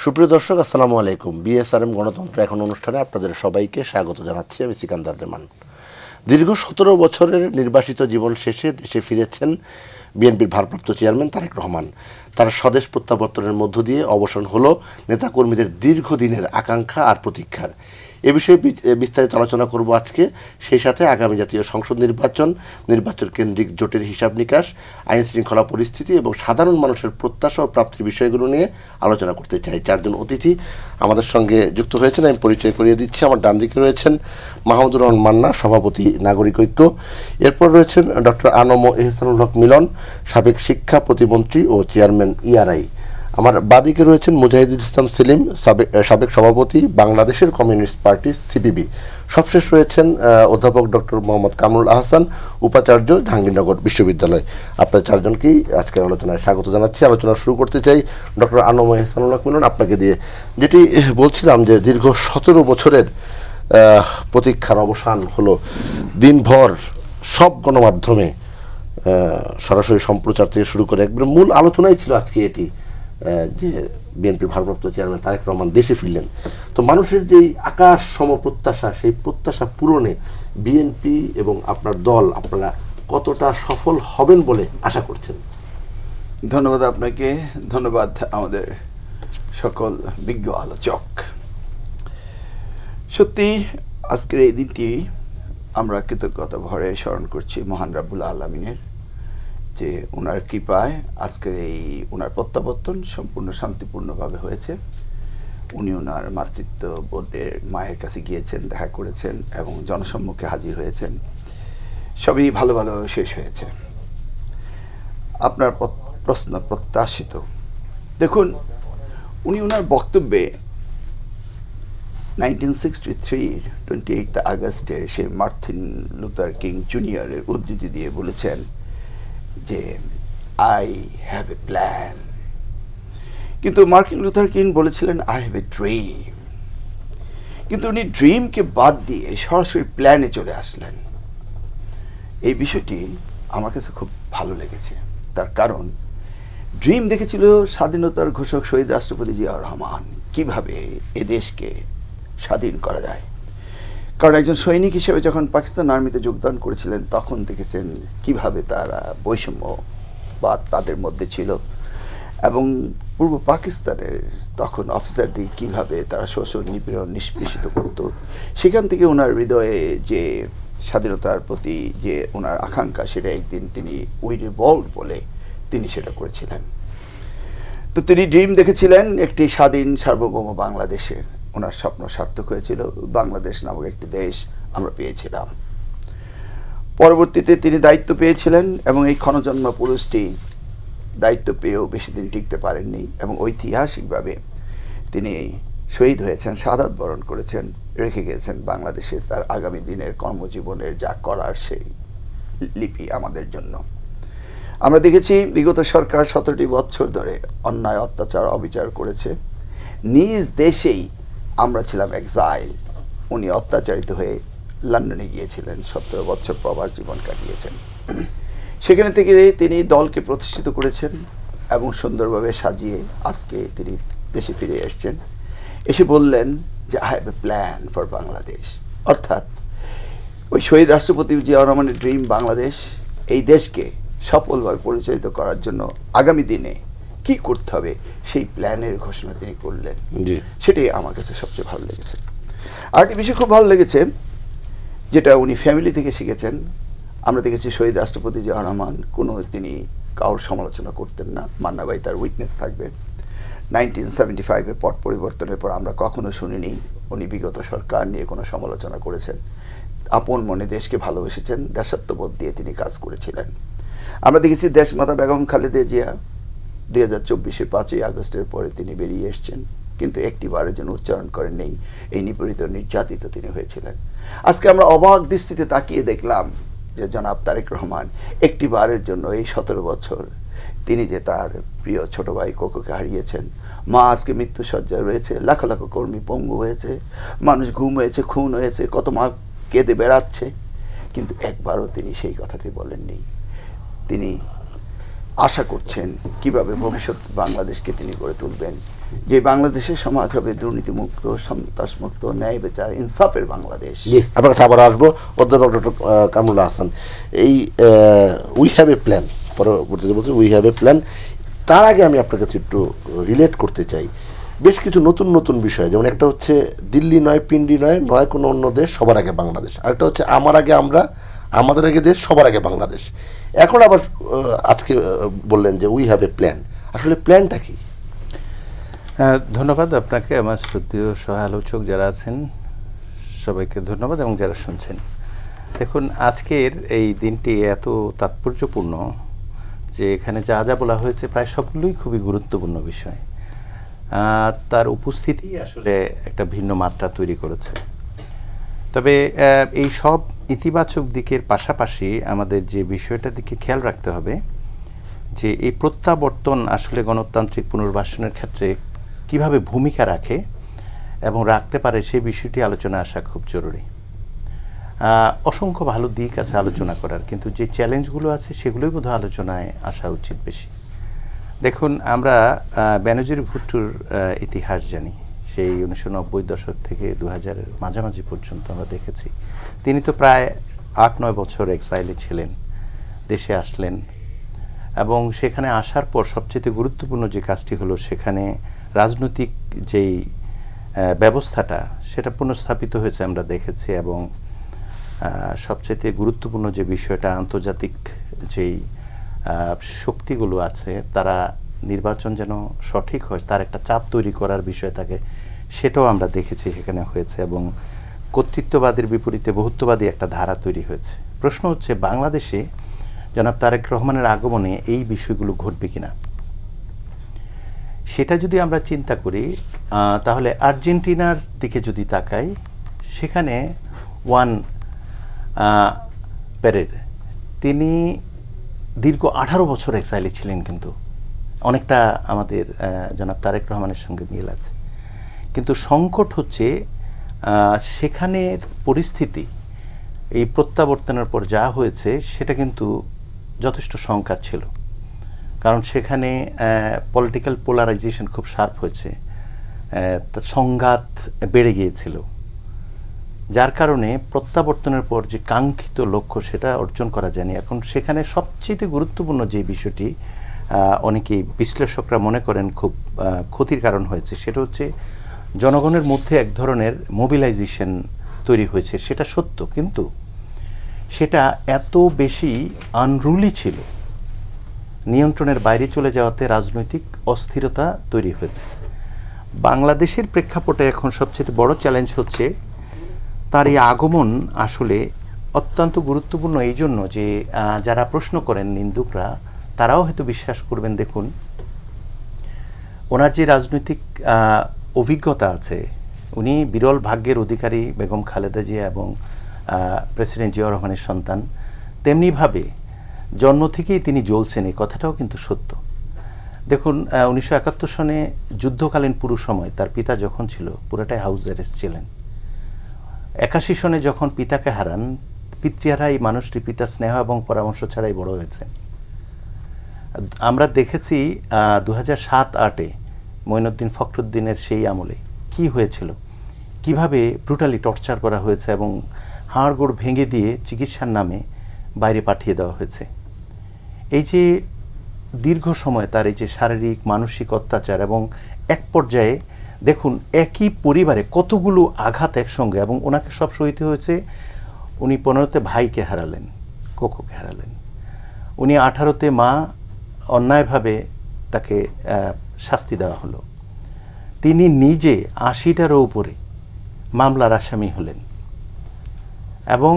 সুপ্রিয় দর্শক, আসসালামু আলাইকুম। বিএসআরএম গণতন্ত্র এখন অনুষ্ঠানে আপনাদের সবাইকে স্বাগত জানাচ্ছি। আমি সিকান্দার রেমান। দীর্ঘ 17 বছরের নির্বাসিত জীবন শেষে দেশে ফিরেছেন বিএনপির ভারপ্রাপ্ত চেয়ারম্যান তারেক রহমান। তার স্বদেশ প্রত্যাবর্তনের মধ্য দিয়ে অবসান হলো নেতাকর্মীদের দীর্ঘদিনের আকাঙ্ক্ষা আর প্রতীক্ষার। এ বিষয়ে বিস্তারিত আলোচনা করব আজকে। সেই সাথে আগামী জাতীয় সংসদ নির্বাচন কেন্দ্রিক জোটের হিসাব নিকাশ, আইন শৃঙ্খলা পরিস্থিতি এবং সাধারণ মানুষের প্রত্যাশা ও প্রাপ্তির বিষয়গুলো নিয়ে আলোচনা করতে চাই। চারজন অতিথি আমাদের সঙ্গে যুক্ত হয়েছেন, আমি পরিচয় করিয়ে দিচ্ছি। আমার ডান দিকে রয়েছেন মাহমুদুর রহমান মান্না, সভাপতি নাগরিক ঐক্য। এরপর রয়েছেন ডক্টর আনম এহসানুল হক মিলন, সাবেক শিক্ষা প্রতিমন্ত্রী ও চেয়ারম্যান ইআরআই। আমার বাদিকে রয়েছেন মুজাহিদুল ইসলাম সেলিম, সাবেক সভাপতি বাংলাদেশের কমিউনিস্ট পার্টি সিপিবি। সবশেষ রয়েছেন অধ্যাপক ডক্টর মোহাম্মদ কামরুল আহসান, উপাচার্য, জাহাঙ্গীরনগর বিশ্ববিদ্যালয়। আপনার চারজনকেই আজকের আলোচনায় স্বাগত জানাচ্ছি। আলোচনা শুরু করতে চাই ডক্টর আনম এহসানুল হক মিলন, আপনাকে দিয়ে। যেটি বলছিলাম যে দীর্ঘ 17 বছরের প্রতীক্ষার অবসান হলো। দিনভর সব গণমাধ্যমে সরাসরি সম্প্রচার থেকে শুরু করে একবারে মূল আলোচনাই ছিল আজকে এটি, যে বিএনপির ভারপ্রাপ্ত চেয়ারম্যান তারেক রহমান দেশে ফিরলেন। তো মানুষের যেই আকাশ সম প্রত্যাশা, সেই প্রত্যাশা পূরণে বিএনপি এবং আপনার দল, আপনারা কতটা সফল হবেন বলে আশা করছেন? ধন্যবাদ আপনাকে, ধন্যবাদ আমাদের সকল বিজ্ঞ আলোচক। সত্যি আজকের এই দিনটি আমরা কৃতজ্ঞতা ভরে স্মরণ করছি মহান রাব্বুল আলামিনের, যে ওনার কৃপায় আজকের এই ওনার প্রত্যাবর্তন সম্পূর্ণ শান্তিপূর্ণভাবে হয়েছে। উনি ওনার মাতৃত্ব বোধের মায়ের কাছে গিয়েছেন, দেখা করেছেন এবং জনসম্মুখে হাজির হয়েছেন। সবই ভালো ভালো শেষ হয়েছে। আপনার প্রশ্ন প্রত্যাশিত, দেখুন, উনি ওনার বক্তব্যে 1963 28 আগস্টের সেই মার্টিন লুথার কিং জুনিয়রের উদ্ধৃতি দিয়ে বলেছেন যে আই হ্যাভ এ প্ল্যান। কিন্তু মার্টিন লুথার কিং বলেছিলেন আই হ্যাভ এ ড্রিম। কিন্তু উনি ড্রিমকে বাদ দিয়ে সরাসরি প্ল্যানে চলে আসলেন। এই বিষয়টি আমার কাছে খুব ভালো লেগেছে। তার কারণ ড্রিম দেখেছিল স্বাধীনতার ঘোষক শহীদ রাষ্ট্রপতি জিয়াউর রহমান, কিভাবে এ দেশকে স্বাধীন করা যায়। কারণ একজন সৈনিক হিসেবে যখন পাকিস্তান আর্মিতে যোগদান করেছিলেন, তখন দেখেছেন কিভাবে তারা বৈষম্য বা তাদের মধ্যে ছিল, এবং পূর্ব পাকিস্তানের তখন অফিসারদের কিভাবে তারা শোষণ, নিপীড়ন, নিষ্পেষিত করত। সেখান থেকে ওনার হৃদয়ে যে স্বাধীনতার প্রতি যে ওনার আকাঙ্ক্ষা, সেটা একদিন তিনি উই রিভল্ট বলে তিনি সেটা করেছিলেন। তো তিনি ড্রিম দেখেছিলেন একটি স্বাধীন সার্বভৌম বাংলাদেশের। ওনার স্বপ্ন সার্থক হয়েছিল। বাংলাদেশ নামক একটি দেশ আমরা পেয়েছিলাম। পরবর্তীতে তিনি দায়িত্ব পেয়েছিলেন, এবং এই ক্ষণজন্ম পুরুষটি দায়িত্ব পেয়েও বেশি দিন টিকতে পারেননি, এবং ঐতিহাসিকভাবে তিনি শহীদ হয়েছেন, শাহাদাত বরণ করেছেন, রেখে গেছেন বাংলাদেশে তার আগামী দিনের কর্মজীবনের যা করার সেই লিপি আমাদের জন্য। আমরা দেখেছি বিগত সরকার 17টি বছর ধরে অন্যায়, অত্যাচার, অবিচার করেছে। নিজ দেশেই আমরা ছিলাম এক্সাইল। উনি অত্যাচারিত হয়ে লন্ডনে গিয়েছিলেন, 17 বছর প্রবাস জীবন কাটিয়েছেন। সেখানে থেকে তিনি দলকে প্রতিষ্ঠিত করেছেন এবং সুন্দরভাবে সাজিয়ে আজকে তিনি দেশে ফিরে এসেছেন। এসে বললেন যে I have a plan for Bangladesh. অর্থাৎ ওই শহীদ রাষ্ট্রপতি জিয়াউর রহমানের ড্রিম বাংলাদেশ, এই দেশকে সফলভাবে পরিচালিত করার জন্য আগামী দিনে কি করতে হবে সেই প্ল্যানের ঘোষণা তিনি করলেন। সেটাই আমার কাছে সবচেয়ে ভালো লেগেছে। আরেকটি বিষয় খুব ভালো লেগেছে, যেটা উনি ফ্যামিলি থেকে শিখেছেন। আমরা দেখেছি শহীদ রাষ্ট্রপতি জিয়াউর রহমান তিনি কারোর সমালোচনা করতেন না। মান্না ভাই তার উইটনেস থাকবে। 1975-এর পট পরিবর্তনের পর আমরা কখনো শুনিনি উনি বিগত সরকার নিয়ে কোনো সমালোচনা করেছেন। আপন মনে দেশকে ভালোবেসেছেন, দেশাত্মবোধ দিয়ে তিনি কাজ করেছিলেন। আমরা দেখেছি দেশমাতা বেগম খালেদা জিয়া 2024-এর 5ই আগস্টের পরে তিনি বেরিয়ে এসছেন, কিন্তু একটি বারের জন্য উচ্চারণ করেন নেই এই নিপীড়িত, নির্যাতিত তিনি হয়েছিলেন। আজকে আমরা অবাক দৃষ্টিতে তাকিয়ে দেখলাম যে জনাব তারেক রহমান একটি বারের জন্য এই 17 বছর তিনি যে তার প্রিয় ছোট ভাই কোকোকে হারিয়েছেন, মা আজকে মৃত্যুসজ্জায় রয়েছে, লাখ লাখ কর্মী পঙ্গু হয়েছে, মানুষ ঘুম হয়েছে, খুন হয়েছে, কত মা কেঁদে বেড়াচ্ছে, কিন্তু একবারও তিনি সেই কথাটি বলেননি। তিনি আশা করছেন, কিভাবে ভবিষ্যৎ বাংলাদেশকে তিনি গড়ে তুলবেন, যে বাংলাদেশের সমাজ হবে দুর্নীতিমুক্ত, সন্ত্রাসমুক্ত, ন্যায় বিচার ইনসাফের বাংলাদেশ। জি, আপনার কাছে আবার আসবো। অধ্যাপক ডক্টর কামরুল হাসান, এই উই হ্যাভ এ প্ল্যান, পরবর্তীতে বলছি উই হ্যাভ এ প্ল্যান, তার আগে আমি আপনার কাছে একটু রিলেট করতে চাই বেশ কিছু নতুন নতুন বিষয়। যেমন একটা হচ্ছে দিল্লি নয়, পিন্ডি নয়, নয় কোনো অন্য দেশ, সবার আগে বাংলাদেশ। আরেকটা হচ্ছে আমার আগে আমরা, আমাদের আগে দেশ, সবার আগে বাংলাদেশ। এখন আবার আজকে বললেন যে উই হ্যাভ এ প্ল্যান। আসলে প্ল্যানটা কি? ধন্যবাদ আপনাকে, আমার শ্রদ্ধেয় সহ আলোচক যারা আছেন সবাইকে ধন্যবাদ, এবং যারা শুনছেন। দেখুন, আজকের এই দিনটি এত তাৎপর্যপূর্ণ যে এখানে যা যা বলা হয়েছে প্রায় সবগুলোই খুবই গুরুত্বপূর্ণ বিষয়। তার উপস্থিতি আসলে একটা ভিন্ন মাত্রা তৈরি করেছে। তবে এই সব ইতিবাচক দিকের পাশাপাশি আমাদের যে বিষয়টার দিকে খেয়াল রাখতে হবে যে এই প্রত্যাবর্তন আসলে গণতান্ত্রিক পুনর্বাসনের ক্ষেত্রে কিভাবে ভূমিকা রাখে এবং রাখতে পারে, সেই বিষয়টি আলোচনায় আসা খুব জরুরি। অসংখ্য ভালো দিক আছে আলোচনা করার, কিন্তু যে চ্যালেঞ্জগুলো আছে সেগুলোই বোধহয় আলোচনায় আসা উচিত বেশি। দেখুন, আমরা বেনজির ভুট্টোর ইতিহাস জানি। সেই 1990 দশক থেকে 2000-এর মাঝামাঝি পর্যন্ত আমরা দেখেছি তিনি তো প্রায় 8-9 বছর এক্সাইলে ছিলেন, দেশে আসলেন, এবং সেখানে আসার পর সবচেয়ে গুরুত্বপূর্ণ যে কাজটি হলো, সেখানে রাজনৈতিক যেই ব্যবস্থাটা সেটা পুনঃস্থাপিত হয়েছে আমরা দেখেছি। এবং সবচেয়ে গুরুত্বপূর্ণ যে বিষয়টা, আন্তর্জাতিক যেই শক্তিগুলো আছে তারা নির্বাচন যেন সঠিক হয় তার একটা চাপ তৈরি করার বিষয় থাকে, সেটাও আমরা দেখেছি সেখানে হয়েছে। এবং কর্তৃত্ববাদের বিপরীতে বহুত্ববাদী একটা ধারা তৈরি হয়েছে। প্রশ্ন হচ্ছে, বাংলাদেশে জনাব তারেক রহমানের আগমনে এই বিষয়গুলো ঘটবে কিনা। সেটা যদি আমরা চিন্তা করি, তাহলে আর্জেন্টিনার দিকে যদি তাকাই, সেখানে ওয়ান পেরের, তিনি দীর্ঘ 18 বছর এক্সাইলে ছিলেন, কিন্তু অনেকটা আমাদের জনাব তারেক রহমানের সঙ্গে মিল আছে। কিন্তু সংকট হচ্ছে সেখানের পরিস্থিতি এই প্রত্যাবর্তনের পর যা হয়েছে সেটা কিন্তু যথেষ্ট সংকট ছিল, কারণ সেখানে পলিটিক্যাল পোলারাইজেশন খুব শার্প হয়েছে, সংঘাত বেড়ে গিয়েছিল, যার কারণে প্রত্যাবর্তনের পর যে কাঙ্ক্ষিত লক্ষ্য সেটা অর্জন করা যায়নি। এখন সেখানে সবচেয়ে গুরুত্বপূর্ণ যে বিষয়টি অনেকেই বিশ্লেষকরা মনে করেন খুব ক্ষতির কারণ হয়েছে, সেটা হচ্ছে জনগণের মধ্যে এক ধরনের মোবিলাইজেশন তৈরি হয়েছে। সেটা সত্য, কিন্তু সেটা এত বেশি আনরুলি ছিল, নিয়ন্ত্রণের বাইরে চলে যাওয়াতে রাজনৈতিক অস্থিরতা তৈরি হয়েছে। বাংলাদেশের প্রেক্ষাপটে এখন সবচেয়ে বড় চ্যালেঞ্জ হচ্ছে তার এই আগমন আসলে অত্যন্ত গুরুত্বপূর্ণ এই জন্য যে যারা প্রশ্ন করেন নিন্দুকরা, তারাও হয়তো বিশ্বাস করবেন। দেখুন, ওনার যে রাজনৈতিক অভিজ্ঞতা আছে, উনি বিরল ভাগ্যের অধিকারী বেগম খালেদা জিয়া এবং প্রেসিডেন্ট জিয়াউর রহমানের সন্তান, তেমনিভাবে জন্ম থেকেই তিনি জ্বলছেন, এই কথাটাও কিন্তু সত্য। দেখুন, 1971 সনে যুদ্ধকালীন পুরো সময় তার পিতা যখন ছিল পুরাটাই হাউস অ্যারেস্ট ছিলেন। 81 সনে যখন পিতাকে হারান, পিতৃহারা এই মানুষটি পিতা স্নেহ এবং পরামর্শ ছাড়াই বড় হয়েছে। আমরা দেখেছি 2007-08-এ মঈনুদ্দিন ফখরুদ্দিনের সেই আমলে কি হয়েছিল, কিভাবে ব্রুটালি টর্চার করা হয়েছে এবং হাড়গোড় ভেঙে দিয়ে চিকিৎসার নামে বাইরে পাঠিয়ে দেওয়া হয়েছে। এই যে দীর্ঘ সময় তার এই যে শারীরিক মানসিক অত্যাচার, এবং এক পর্যায়ে দেখুন একই পরিবারে কতগুলো আঘাত একসঙ্গে, এবং ওনাকে সব সইতে হয়েছে। উনি 15তে ভাইকে হারালেন, কোকোকে হারালেন। উনি 18তে মা অন্যায়ভাবে তাকে শাস্তি দেওয়া হলো। তিনি নিজে 80টারও উপরে মামলার আসামি হলেন, এবং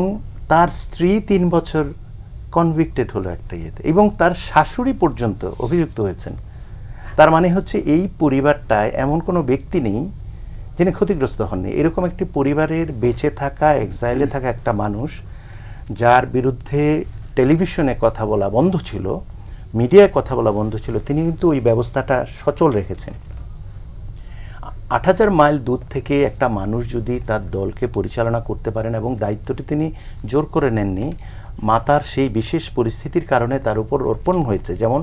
তার স্ত্রী 3 বছর কনভিক্টেড হলো একটা ইয়েতে, এবং তার শাশুড়ি পর্যন্ত অভিযুক্ত হয়েছেন। তার মানে হচ্ছে এই পরিবারটায় এমন কোনো ব্যক্তি নেই যিনি ক্ষতিগ্রস্ত হননি। এরকম একটি পরিবারের বেঁচে থাকা, এক্সাইলে থাকা একটা মানুষ, যার বিরুদ্ধে টেলিভিশনে কথা বলা বন্ধ ছিল, মিডিয়ায় কথা বলা বন্ধ ছিল, তিনি কিন্তু ওই ব্যবস্থাটা সচল রেখেছেন। 8000 মাইল দূর থেকে একটা মানুষ যদি তার দলকে পরিচালনা করতে পারেন, এবং দায়িত্বটি তিনি জোর করে নেননি, মাতার সেই বিশেষ পরিস্থিতির কারণে তার উপর অর্পণ হয়েছে। যেমন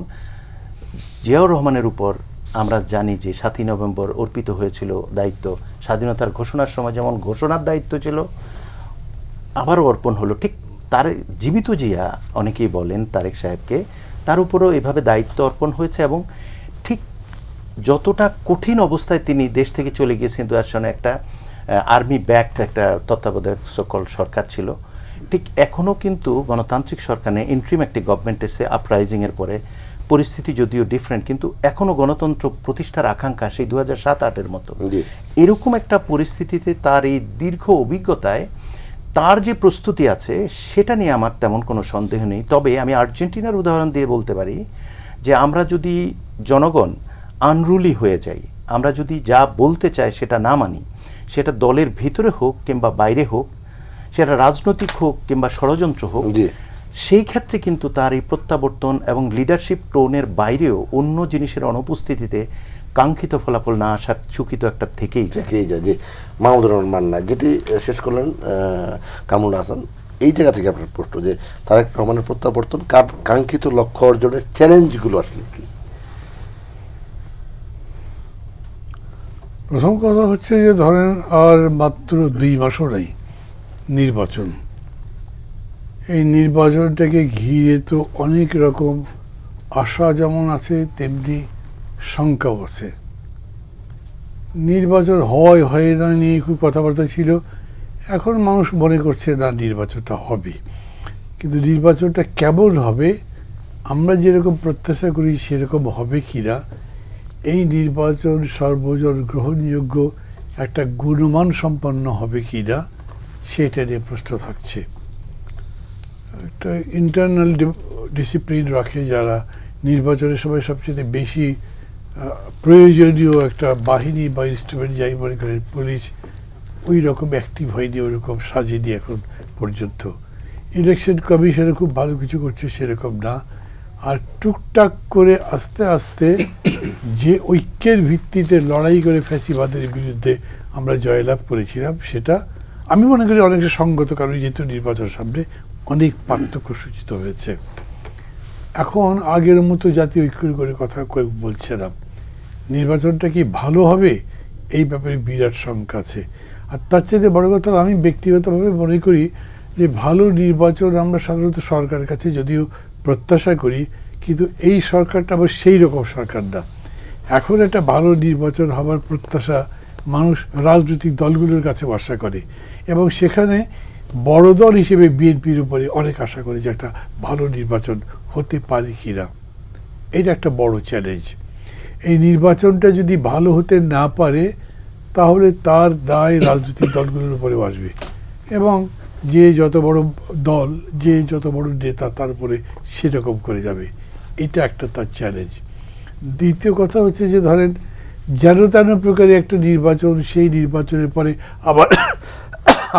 জিয়াউর রহমানের উপর আমরা জানি যে 7ই নভেম্বর অর্পিত হয়েছিল দায়িত্ব, স্বাধীনতার ঘোষণার সময় যেমন ঘোষণার দায়িত্ব ছিল আবারও অর্পণ হলো, ঠিক তার জীবিত জিয়া অনেকেই বলেন তারেক সাহেবকে, তার উপরও এভাবে দায়িত্ব অর্পণ হয়েছে। এবং ঠিক যতটা কঠিন অবস্থায় তিনি দেশ থেকে চলে গিয়েছেন 2000 সনে, একটা আর্মি ব্যাকড একটা তত্ত্বাবধায়ক সকল সরকার ছিল, ঠিক এখনও কিন্তু গণতান্ত্রিক সরকার নেই, ইন্ট্রিম একটি গভর্নমেন্ট এসে আপরাইজিংয়ের পরে পরিস্থিতি যদিও ডিফারেন্ট, কিন্তু এখনও গণতন্ত্র প্রতিষ্ঠার আকাঙ্ক্ষা সেই 2007-08-এর মতো। এরকম একটা পরিস্থিতিতে তার এই দীর্ঘ অভিজ্ঞতায় তার যে প্রস্তুতি আছে সেটা নিয়ে আমার তেমন কোনো সন্দেহ নেই। তবে আমি আর্জেন্টিনার উদাহরণ দিয়ে বলতে পারি যে আমরা যদি জনগণ আনরুলি হয়ে যাই, আমরা যদি যা বলতে চাই সেটা না মানি, সেটা দলের ভিতরে হোক কিংবা বাইরে হোক, সেটা রাজনৈতিক হোক কিংবা ষড়যন্ত্র হোক, সেই ক্ষেত্রে কিন্তু তার এই প্রত্যাবর্তন এবং লিডারশিপ টোনের বাইরেও অন্য জিনিসের অনুপস্থিতিতে কাঙ্ক্ষিত ফলাফল না আসার ঝুঁকি তো একটা থেকেই যায়। যে মাহমুদুর রহমান মান্না যেটি শেষ করলেন কামরুল হাসান, এই জায়গা থেকে আপনার প্রশ্ন যে তারেক রহমানের প্রত্যাবর্তন কাঙ্ক্ষিত লক্ষ্য অর্জনের চ্যালেঞ্জগুলো আসলে কি? প্রথম কথা হচ্ছে যে ধরেন আর মাত্র 2 মাসও নেই নির্বাচন। এই নির্বাচনটাকে ঘিরে তো অনেক রকম আশা যেমন আছে তেমনি শঙ্কাও আছে। নির্বাচন হয় না নিয়ে খুব কথাবার্তা ছিল, এখন মানুষ মনে করছে না নির্বাচনটা হবে, কিন্তু নির্বাচনটা কেমন হবে, আমরা যেরকম প্রত্যাশা করি সেরকম হবে কিনা, এই নির্বাচন সর্বজন গ্রহণযোগ্য একটা গুণমান সম্পন্ন হবে কিনা সেটা নিয়ে প্রশ্ন থাকছে। একটা ইন্টারনাল ডিসিপ্লিন রাখে যারা, নির্বাচনের সময় সবচেয়ে বেশি প্রয়োজনীয় একটা বাহিনী বা ইনস্ট্রুমেন্ট যাই মনে করেন পুলিশ, ওই রকম অ্যাক্টিভ হয়নি, ওই রকম সাজেনি এখন পর্যন্ত। ইলেকশন কমিশনে খুব ভালো কিছু করছে সেরকম না। আর টুকটাক করে আস্তে আস্তে যে ঐক্যের ভিত্তিতে লড়াই করে ফ্যাসিবাদের বিরুদ্ধে আমরা জয়লাভ করেছিলাম, সেটা আমি মনে করি অনেকটা সঙ্গত, কারণ যেহেতু নির্বাচন সামনে অনেক পার্থক্য সূচিত হয়েছে। এখন আগের মতো জাতীয় ঐক্যের করে কথা কেউ বলছে না। নির্বাচনটা কি ভালো হবে এই ব্যাপারে বিরাট শঙ্কা আছে। আর তার চাইতে বড় কথা আমি ব্যক্তিগতভাবে মনে করি যে ভালো নির্বাচন আমরা সাধারণত সরকারের কাছে যদিও প্রত্যাশা করি, কিন্তু এই সরকারটা আবার সেই রকম সরকার না। এখন একটা ভালো নির্বাচন হবার প্রত্যাশা মানুষ রাজনৈতিক দলগুলোর কাছে আশা করে, এবং সেখানে বড় দল হিসেবে বিএনপির উপরে অনেক আশা করে যে একটা ভালো নির্বাচন হতে পারে কিনা। এটা একটা বড় চ্যালেঞ্জ। এই নির্বাচনটা যদি ভালো হতে না পারে তাহলে তার দায় রাজনৈতিক দলগুলোর উপরেও আসবে, এবং যে যত বড় দল, যে যত বড় নেতা তার উপরে সেরকম করে যাবে। এটা একটা তার চ্যালেঞ্জ। দ্বিতীয় কথা হচ্ছে যে ধরেন যেন তেন প্রকারে একটা নির্বাচন, সেই নির্বাচনের পরে আবার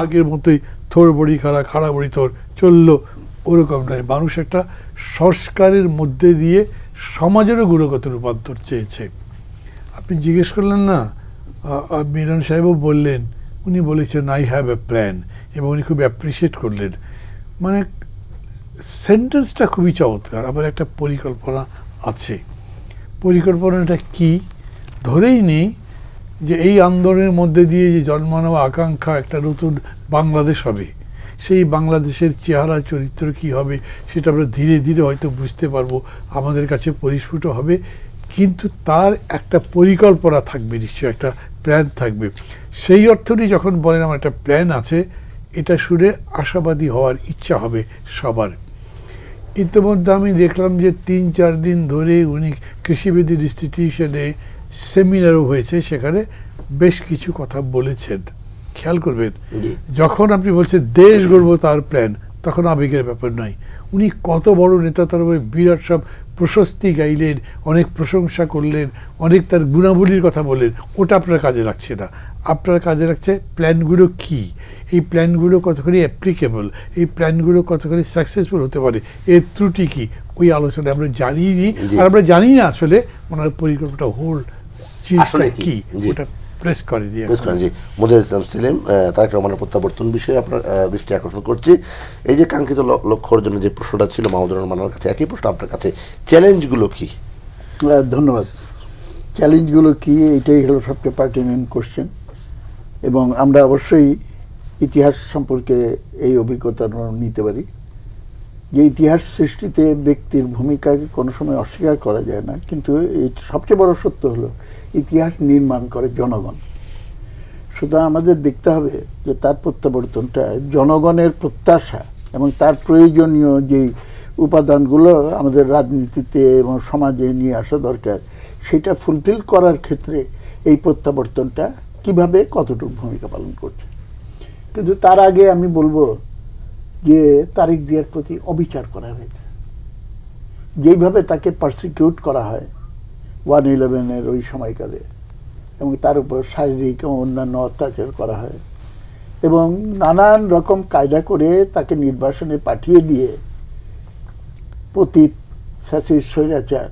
আগের মতোই থোর বড়ি খাড়া বড়ি থোর চললো, ওরকম নয়। মানুষ একটা সংস্কারের মধ্যে দিয়ে সমাজেরও গুণগত রূপান্তর চেয়েছে। আপনি জিজ্ঞেস করলেন না, মিলন সাহেবও বললেন, উনি বলেছেন আই হ্যাভ এ প্ল্যান, এবং উনি খুব অ্যাপ্রিসিয়েট করলেন। মানে সেন্টেন্সটা খুবই চমৎকার। আমার একটা পরিকল্পনা আছে। পরিকল্পনাটা কি? ধরেই নেই যে এই আন্দোলনের মধ্যে দিয়ে যে জন্মানো আকাঙ্ক্ষা একটা নতুন বাংলাদেশ হবে, সেই বাংলাদেশের চেহারা চরিত্র কি হবে সেটা আমরা ধীরে ধীরে হয়তো বুঝতে পারবো, আমাদের কাছে পরিস্ফুট হবে। কিন্তু তার একটা পরিকল্পনা থাকবে, নিশ্চয়ই একটা প্ল্যান থাকবে। সেই অর্থেই যখন বলেন আমার একটা প্ল্যান আছে, এটা শুনে আশাবাদী হওয়ার ইচ্ছা হবে সবার। ইতিমধ্যে আমি দেখলাম যে 3-4 দিন ধরে উনি কৃষিবিদ ইনস্টিটিউশনে সেমিনারও হয়েছে, সেখানে বেশ কিছু কথা বলেছেন। খেয়াল করবেন, যখন আপনি বলছেন দেশ গড়ব তার প্ল্যান, তখন আবেগের ব্যাপার নয়। উনি কত বড় নেতা, তার উপরে বিরাট সব প্রশস্তি গাইলেন, অনেক প্রশংসা করলেন, অনেক তার গুণাবলীর কথা বললেন। ওটা আপনার কাজে লাগছে না। আপনার কাজে লাগছে প্ল্যানগুলো কি, এই প্ল্যানগুলো কতখানি অ্যাপ্লিকেবল, এই প্ল্যানগুলো কতখানি সাকসেসফুল হতে পারে, এর ত্রুটি কি, ওই আলোচনা আমরা জানিনি। আর আমরা জানি না আসলে ওনার পরিকল্পনাটা হোল জিনিসটা কি, ওটা প্রেস করেনি প্রেস করেন। জি, মুজাহিদ ইসলাম সেলিম, তারেক রহমানের প্রত্যাবর্তন বিষয়ে আপনার দৃষ্টি আকর্ষণ করছি। এই যে কাঙ্ক্ষিত লক্ষ্য অর্জনের যে প্রশ্নটা ছিল মাহমুদুর রহমানের কাছে, একই প্রশ্ন আপনার কাছে, চ্যালেঞ্জগুলো কি? ধন্যবাদ। চ্যালেঞ্জগুলো কি, এটাই হলো সবচেয়ে পার্টিনেন্ট কোশ্চেন। এবং আমরা অবশ্যই ইতিহাস সম্পর্কে এই অভিজ্ঞতা নিতে পারি যে ইতিহাস সৃষ্টিতে ব্যক্তির ভূমিকাকে কোনো সময় অস্বীকার করা যায় না, কিন্তু এই সবচেয়ে বড় সত্য হলো ইতিহাস নির্মাণ করে জনগণ। সুতরাং আমাদের দেখতে হবে যে তার প্রত্যাবর্তনটা জনগণের প্রত্যাশা এবং তার প্রয়োজনীয় যেই উপাদানগুলো আমাদের রাজনীতিতে এবং সমাজে নিয়ে আসা দরকার, সেটা ফুলফিল করার ক্ষেত্রে এই প্রত্যাবর্তনটা কিভাবে কতটুকু ভূমিকা পালন করছে। কিন্তু তার আগে আমি বলবো যে তারেক জিয়ার প্রতি অবিচার করা হয়েছে। যেইভাবে তাকে পারসিকিউট করা হয় 1/11 ওই সময়কালে, এবং তার উপর শারীরিক এবং অন্যান্য অত্যাচার করা হয়, এবং নানান রকম কায়দা করে তাকে নির্বাসনে পাঠিয়ে দিয়ে পতিত ফ্যাসিস্ট স্বৈরাচার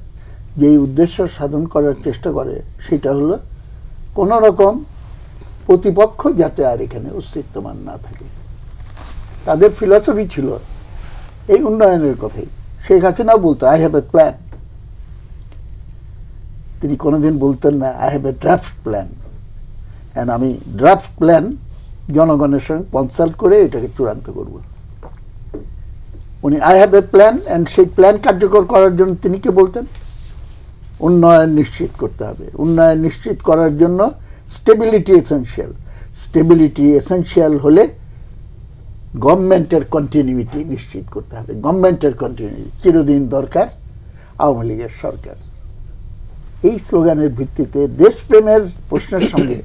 যেই উদ্দেশ্য সাধন করার চেষ্টা করে, সেটা হলো কোনো রকম প্রতিপক্ষ যাতে আর এখানে অস্তিত্বমান না থাকে। তাদের ফিলসফি ছিল এই উন্নয়নের কথাই। শেখ হাসিনাও বলতো আই হ্যাভ এ প্ল্যান, তিনি কোনোদিন বলতেন না I have a draft plan. And আমি ড্রাফট প্ল্যান জনগণের সঙ্গে কনসাল্ট করে এটাকে চূড়ান্ত করব। উনি I have a plan, and সেই প্ল্যান কার্যকর করার জন্য তিনি কি বলতেন? উন্নয়ন নিশ্চিত করতে হবে। উন্নয়ন নিশ্চিত করার জন্য স্টেবিলিটি এসেনশিয়াল। স্টেবিলিটি এসেনশিয়াল হলে গভর্নমেন্টের কন্টিনিউইটি নিশ্চিত করতে হবে। গভর্নমেন্টের কন্টিনিউইটি চিরদিন দরকার আওয়ামী লীগের সরকার। এই স্লোগানের ভিত্তিতে দেশপ্রেমের প্রশ্নের সঙ্গে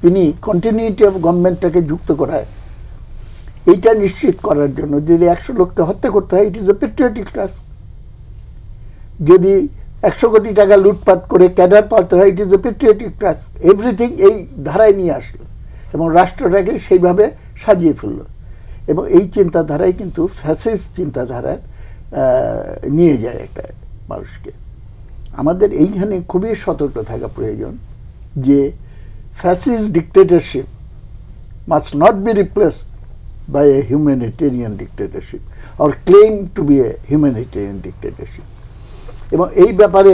তিনি কন্টিনিউইটি অফ গভর্নমেন্টটাকে যুক্ত করায়। এইটা নিশ্চিত করার জন্য যদি 100 লোককে হত্যা করতে হয়, it is a patriotic task. যদি 100 কোটি টাকা লুটপাট করে ক্যাডার পালতে হয়, it is a patriotic task. Everything এই ধারায় নিয়ে আসলো এবং রাষ্ট্রটাকে সেইভাবে সাজিয়ে ফেললো। এবং এই চিন্তাধারাই কিন্তু ফ্যাসিস্ট চিন্তাধারার নিয়ে যায় একটা মানুষকে। আমাদের এইখানে খুবই সতর্ক থাকা প্রয়োজন যে fascist dictatorship must not be replaced by a humanitarian dictatorship or claim to be a humanitarian dictatorship. এবং এই ব্যাপারে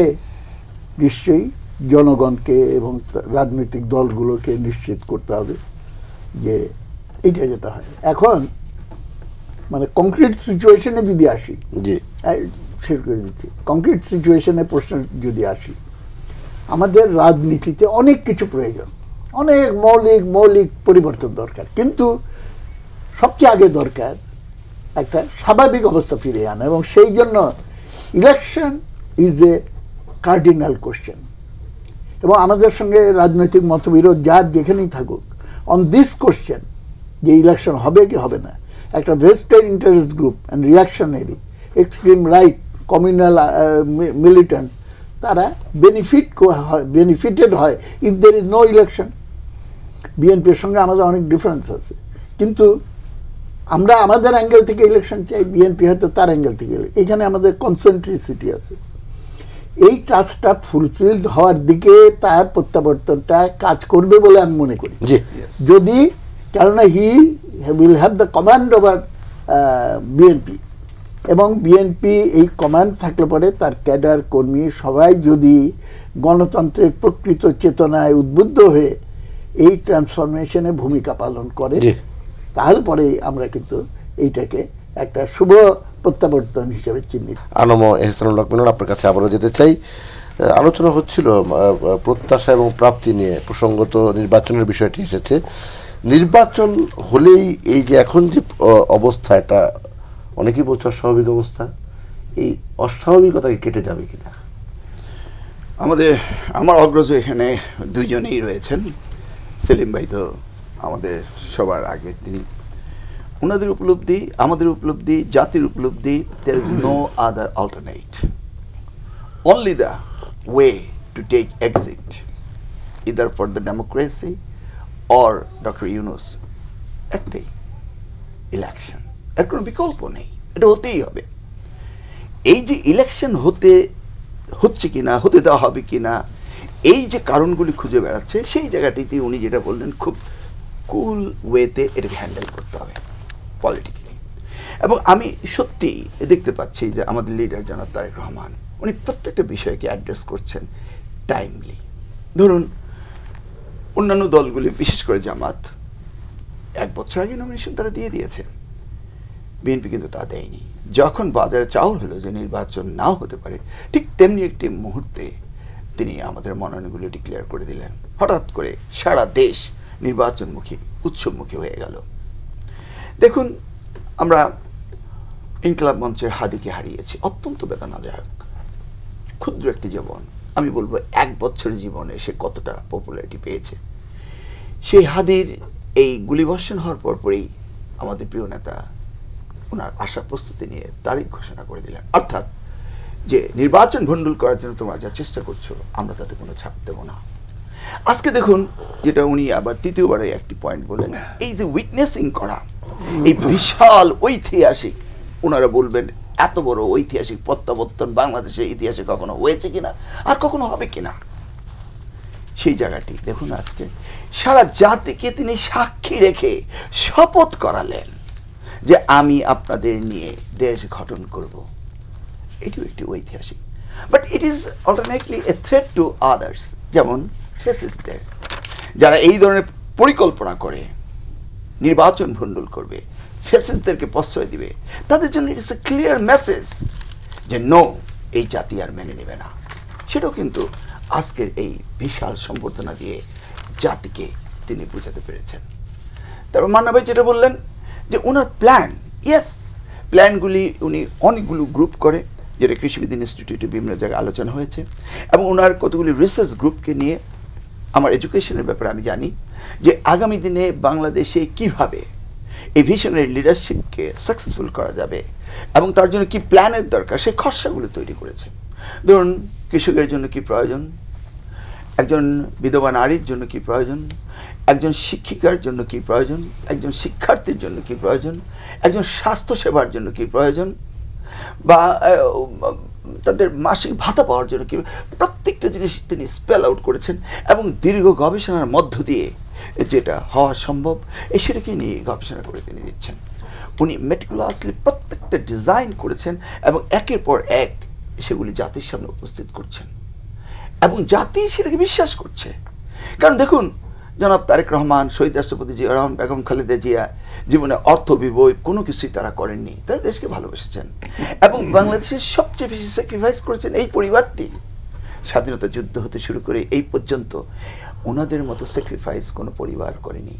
নিশ্চয়ই জনগণকে এবং রাজনৈতিক দলগুলোকে নিশ্চিত করতে হবে যে এইটা যেতে হয়। এখন মানে কংক্রিট সিচুয়েশনে যদি আসি, জি শেয়ার করে দিচ্ছি, কংক্রিট সিচুয়েশনে প্রশ্ন যদি আসি, আমাদের রাজনীতিতে অনেক কিছু প্রয়োজন, অনেক মৌলিক পরিবর্তন দরকার। কিন্তু সবচেয়ে আগে দরকার একটা স্বাভাবিক অবস্থা ফিরিয়ে আনা, এবং সেই জন্য election is a cardinal question. এবং আমাদের সঙ্গে রাজনৈতিক মতবিরোধ যার যেখানেই থাকুক অন দিস কোশ্চেন, যে ইলেকশন হবে কি হবে না, একটা vested interest group and reactionary extreme right communal militants, তারা বেনিফিটেড হয় if there is no election. বিএনপির সঙ্গে আমাদের অনেক ডিফারেন্স আছে, কিন্তু আমরা আমাদের অ্যাঙ্গেল থেকে ইলেকশন চাই, বিএনপি হয়তো তার অ্যাঙ্গেল থেকে। এখানে আমাদের কনসেন্ট্রিসিটি আছে। এই টাস্কটা ফুলফিলড হওয়ার দিকে তার প্রত্যাবর্তনটা কাজ করবে বলে আমি মনে করি। যদি, কেননা he will have the command over BNP, এবং বিএনপি এই কমান্ড থাকলে পরে তার ক্যাডার কর্মী সবাই যদি গণতন্ত্রের প্রকৃত চেতনায় উদ্বুদ্ধ হয়ে এই ট্রান্সফরমেশনে ভূমিকা পালন করে, তাহলে পরে আমরা কিন্তু এইটাকে একটা শুভ প্রত্যাবর্তন হিসেবে চিহ্নিত। আনম এহসানুল হক মিলন, আপনার কাছে আবারও যেতে চাই। আলোচনা হচ্ছিল প্রত্যাশা এবং প্রাপ্তি নিয়ে, প্রসঙ্গত নির্বাচনের বিষয়টি এসেছে। নির্বাচন হলেই এই যে এখন যে অবস্থা, এটা অনেকেই বলছে অস্বাভাবিক অবস্থা, এই অস্বাভাবিকতাকে কেটে যাবে কিনা? আমার অগ্রজ এখানে দুইজনেই রয়েছেন। সেলিম ভাই তো আমাদের সবার আগে, তিনি ওনাদের উপলব্ধি, আমাদের উপলব্ধি, জাতির উপলব্ধি, there is no other alternate. Only the way to take exit, either for the democracy or Dr. Yunus, একটাই, ইলেকশন। এর কোনো বিকল্প নেই, এটা হতেই হবে। এই যে ইলেকশন হচ্ছে কিনা, হতে দেওয়া হবে কিনা, এই যে কারণগুলি খুঁজে বেড়াচ্ছে, সেই জায়গাটিতে উনি যেটা বললেন, খুব কুল ওয়েতে এটাকে হ্যান্ডেল করতে হবে পলিটিক্যালি। এবং আমি সত্যি দেখতে পাচ্ছি যে আমাদের লিডার জনাব তারেক রহমান উনি প্রত্যেকটা বিষয়কে অ্যাড্রেস করছেন টাইমলি। ধরুন অন্যান্য দলগুলি, বিশেষ করে জামাত, 1 বছর আগে নমিনেশন তারা দিয়ে দিয়েছে, বিএনপি কিন্তু তা দেয়নি। যখন বাজারে চাউল হলো যে নির্বাচন নাও হতে পারে, ঠিক তেমনি একটি মুহূর্তে তিনি আমাদের মনোনয়নগুলো ডিক্লেয়ার করে দিলেন। হঠাৎ করে সারা দেশ নির্বাচনমুখী, উৎসবমুখী হয়ে গেল। দেখুন, আমরা ইনকলাব মঞ্চের হাদিকে হারিয়েছি, অত্যন্ত বেদনাদায়ক। ক্ষুদ্র একটি জীবন, আমি বলবো 1 বছরের জীবনে সে কতটা পপুলারিটি পেয়েছে। সেই হাদির এই গুলিবর্ষণ হওয়ার পরপরই আমাদের প্রিয় নেতা ওনার আশা প্রস্তুতি নিয়ে তারিখ ঘোষণা করে দিলেন, অর্থাৎ যে নির্বাচন ভণ্ডুল করার জন্য তোমরা যা চেষ্টা করছো, আমরা তাতে কোনো ছাড় দেবো না। আজকে দেখুন, যেটা উনি আবার তৃতীয়বারে একটি পয়েন্ট বলেন, এই যে উইটনেসিং করা, এই বিশাল ঐতিহাসিক, ওনারা বলবেন এত বড় ঐতিহাসিক প্রত্যাবর্তন বাংলাদেশের ইতিহাসে কখনো হয়েছে কিনা, আর কখনো হবে কিনা, সেই জায়গাটি দেখুন। আজকে সারা জাতিকে তিনি সাক্ষী রেখে শপথ করালেন যে আমি আপনাদের নিয়ে দেশ গঠন করব। এটিও একটি ঐতিহাসিক, but it is alternately A threat to others, যেমন ফ্যাসিস্টদের, যারা এই ধরনের পরিকল্পনা করে নির্বাচন ভণ্ডুল করবে, ফ্যাসিস্টদেরকে প্রশ্রয় দিবে, তাদের জন্য ইট ইস এ ক্লিয়ার মেসেজ যে নো, এই জাতি আর মেনে নেবে না। সেটাও কিন্তু আজকের এই বিশাল সম্বর্ধনা দিয়ে জাতিকে তিনি বোঝাতে পেরেছেন। তারপর মান্না ভাই যেটা বললেন যে ওনার প্ল্যান, ইয়েস, প্ল্যানগুলি উনি অনেকগুলো গ্রুপ করে, যেটা কৃষিবিজ্ঞান ইনস্টিটিউটে বিভিন্ন জায়গায় আলোচনা হয়েছে, এবং ওনার কতগুলি রিসার্চ গ্রুপকে নিয়ে আমার এডুকেশনের ব্যাপারে আমি জানি যে আগামী দিনে বাংলাদেশে কিভাবে এই ভিশনারি লিডারশিপকে সাকসেসফুল করা যাবে এবং তার জন্য কি প্ল্যানের দরকার, সেই খসড়াগুলো তৈরি করেছে। ধরুন, কৃষকের জন্য কি প্রয়োজন, একজন বিধবা নারীর জন্য কি প্রয়োজন, একজন শিক্ষিকার জন্য কি প্রয়োজন, একজন শিক্ষার্থীর জন্য কি প্রয়োজন, একজন স্বাস্থ্যসেবার জন্য কি প্রয়োজন, বা তাদের মাসিক ভাতা পাওয়ার জন্য কি, প্রত্যেকটা জিনিস তিনি স্পেল আউট করেছেন এবং দীর্ঘ গবেষণার মধ্য দিয়ে যেটা হওয়া সম্ভব সেটাকে নিয়ে গবেষণা করে তিনি দিচ্ছেন। উনি মেটিকুলাসলি প্রত্যেকটা ডিজাইন করেছেন এবং একের পর এক সেগুলি জাতির সামনে উপস্থিত করছেন এবং জাতি সেটাকে বিশ্বাস করছে। কারণ দেখুন, জনাব তারেক রহমান, শহীদ রাষ্ট্রপতি জিয়া রহমান, বেগম খালেদা জিয়া জীবনে অর্থ ব্যয় কোনো কিছুই তারা করেননি, তারা দেশকে ভালোবেসেছেন এবং বাংলাদেশের সবচেয়ে বেশি স্যাক্রিফাইস করেছেন এই পরিবারটি। স্বাধীনতা যুদ্ধ হতে শুরু করে এই পর্যন্ত ওনাদের মতো স্যাক্রিফাইস কোনো পরিবার করেনি।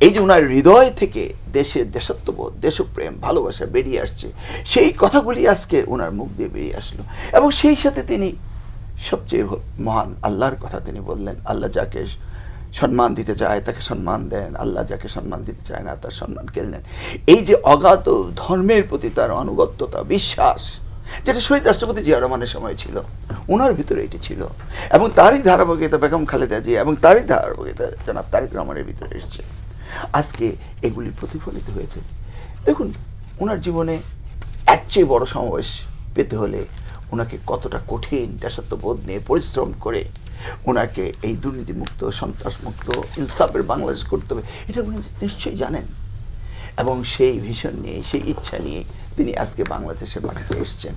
এই যে ওনার হৃদয় থেকে দেশের দেশত্ববোধ, দেশপ্রেম, ভালোবাসা বেরিয়ে আসছে, সেই কথাগুলি আজকে ওনার মুখ দিয়ে বেরিয়ে আসলো এবং সেই সাথে তিনি সবচেয়ে মহান আল্লাহর কথা তিনি বললেন, আল্লাহ যাকে সম্মান দিতে চায় তাকে সম্মান দেন, আল্লাহ যাকে সম্মান দিতে চায় না তার সম্মান কেড়ে নেন। এই যে অগাধ ধর্মের প্রতি তার আনুগত্যতা, বিশ্বাস, যেটা শহীদ রাষ্ট্রপতি জিয়া রহমানের সময় ছিল, ওনার ভিতরে এটি ছিল এবং তারই ধারাবাহিকতা বেগম খালেদা জিয়া এবং তারই ধারাবাহিকতা জনাব তারেক রহমানের ভিতরে এসেছে। আজকে এগুলি প্রতিফলিত হয়েছে। দেখুন, ওনার জীবনে এর চেয়ে বড় সমাবেশ পেতে হলে ওনাকে কতটা কঠিন দেশাত্মবোধ নিয়ে পরিশ্রম করে ওনাকে এই দুর্নীতিমুক্ত, সন্ত্রাসমুক্ত, ইনসাফের বাংলাদেশ করতে হবে, এটা উনি নিশ্চয়ই জানেন এবং সেই ভিশন নিয়ে, সেই ইচ্ছা নিয়ে তিনি আজকে বাংলাদেশের মাটিতে এসছেন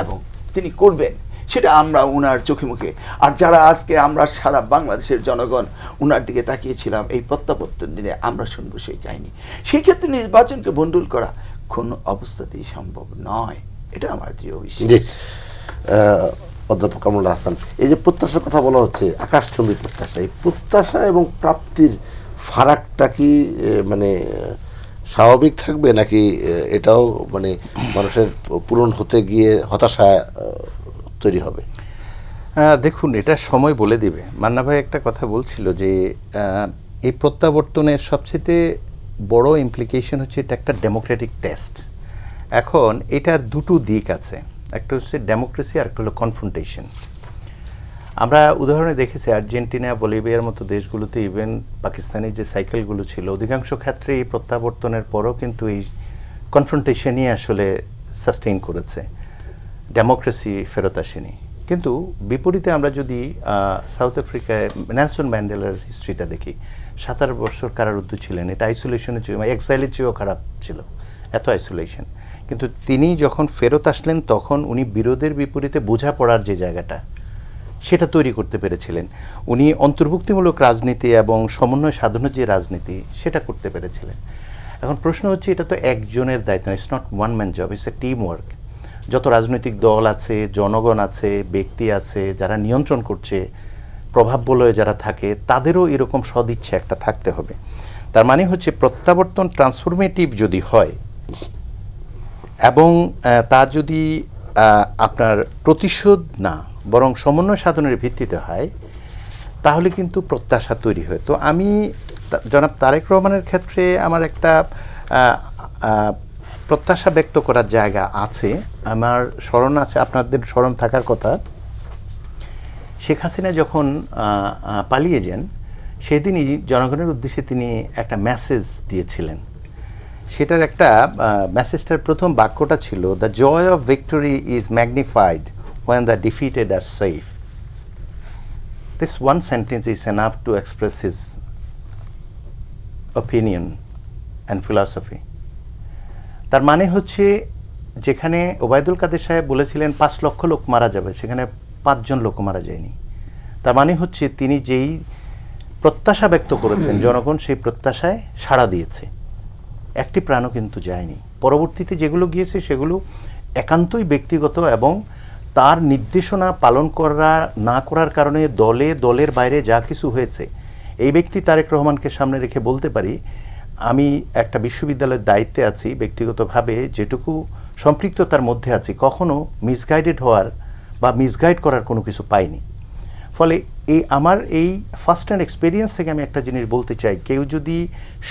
এবং তিনি করবেন, সেটা আমরা ওনার চোখে মুখে, আর যারা আজকে আমরা সারা বাংলাদেশের জনগণ ওনার দিকে তাকিয়েছিলাম এই প্রত্যাবর্তন দিনে, আমরা শুনবো সেই কাহিনী। সেই ক্ষেত্রে নির্বাচনকে ভণ্ডুল করা কোনো অবস্থাতেই সম্ভব নয়, এটা আমার দৃঢ় বিশ্বাস। অধ্যাপক কামরুল হাসান, এই যে প্রত্যাশার কথা বলা হচ্ছে, আকাশচুম্বী প্রত্যাশা, এই প্রত্যাশা এবং প্রাপ্তির ফারাকটা কি মানে স্বাভাবিক থাকবে নাকি এটাও মানে মানুষের পূরণ হতে গিয়ে হতাশা তৈরি হবে? দেখুন, এটা সময় বলে দিবে। মান্না ভাই একটা কথা বলছিল যে এই প্রত্যাবর্তনের সবচেয়ে বড় ইমপ্লিকেশন হচ্ছে এটা একটা ডেমোক্রেটিক টেস্ট। এখন এটার দুটো দিক আছে, একটা হচ্ছে ডেমোক্রেসি আর একটা হলো কনফ্রন্টেশন। আমরা উদাহরণে দেখেছি আর্জেন্টিনা, বলিভিয়ার মতো দেশগুলোতে, ইভেন পাকিস্তানের যে সাইকেলগুলো ছিল, অধিকাংশ ক্ষেত্রে এই প্রত্যাবর্তনের পরও কিন্তু এই কনফ্রন্টেশনই আসলে সাস্টেইন করেছে, ডেমোক্রেসি ফেরত আসেনি। কিন্তু বিপরীতে আমরা যদি সাউথ আফ্রিকায় নেলসন ম্যান্ডেলার হিস্ট্রিটা দেখি, 17 বছর কারারুদ্ধ ছিলেন, এটা আইসোলেশনের চেয়ে, এক্সাইলের চেয়েও খারাপ ছিল, এত আইসোলেশন। কিন্তু তিনি যখন ফেরত আসলেন তখন উনি বিরোধের বিপরীতে বোঝাপড়ার যে জায়গাটা সেটা তৈরি করতে পেরেছিলেন। উনি অন্তর্ভুক্তিমূলক রাজনীতি এবং সমন্বয় সাধনের যে রাজনীতি সেটা করতে পেরেছিলেন। এখন প্রশ্ন হচ্ছে, এটা তো একজনের দায়িত্ব না, it's not one man job, it's a team work. যত রাজনৈতিক দল আছে, জনগণ আছে, ব্যক্তি আছে যারা নিয়ন্ত্রণ করছে, প্রভাব বলয়ে যারা থাকে, তাদেরও এরকম সদিচ্ছা একটা থাকতে হবে। তার মানে হচ্ছে প্রত্যাবর্তন ট্রান্সফরমেটিভ যদি হয় এবং তা যদি আপনার প্রতিশোধ না বরং সমন্বয় সাধনের ভিত্তিতে হয়, তাহলে কিন্তু প্রত্যাশা তৈরি হয়। তো আমি জনাব তারেক রহমানের ক্ষেত্রে আমার একটা প্রত্যাশা ব্যক্ত করার জায়গা আছে। আমার স্মরণ আছে, আপনাদের স্মরণ থাকার কথা, শেখ হাসিনা যখন পালিয়ে যান সেদিনই জনগণের উদ্দেশ্যে তিনি একটা মেসেজ দিয়েছিলেন। সেটার একটা মেসেজটার প্রথম বাক্যটা ছিল, the joy of victory is magnified when the defeated are safe. This one sentence is enough to express his opinion and philosophy. তার মানে হচ্ছে, যেখানে ওবায়দুল কাদের সাহেব বলেছিলেন 5 লক্ষ লোক মারা যাবে, সেখানে 5 জন লোক মারা যায়নি। তার মানে হচ্ছে তিনি যেই প্রত্যাশা ব্যক্ত করেছেন জনগণ সেই প্রত্যাশায় সাড়া দিয়েছে, একটি প্রাণও কিন্তু যায়নি। পরবর্তীতে যেগুলো গিয়েছে সেগুলো একান্তই ব্যক্তিগত এবং তার নির্দেশনা পালন করা না করার কারণে দলের বাইরে যা কিছু হয়েছে, এই ব্যক্তি তারেক রহমানকে সামনে রেখে বলতে পারি, আমি একটা বিশ্ববিদ্যালয়ের দায়িত্বে আছি, ব্যক্তিগতভাবে যেটুকু সম্পৃক্ততার মধ্যে আছি, কখনো মিসগাইডেড হওয়ার বা মিসগাইড করার কোনো কিছু পাইনি। ফলে আমার এই ফার্স্ট হ্যান্ড এক্সপিরিয়েন্স থেকে আমি একটা জিনিস বলতে চাই, কেউ যদি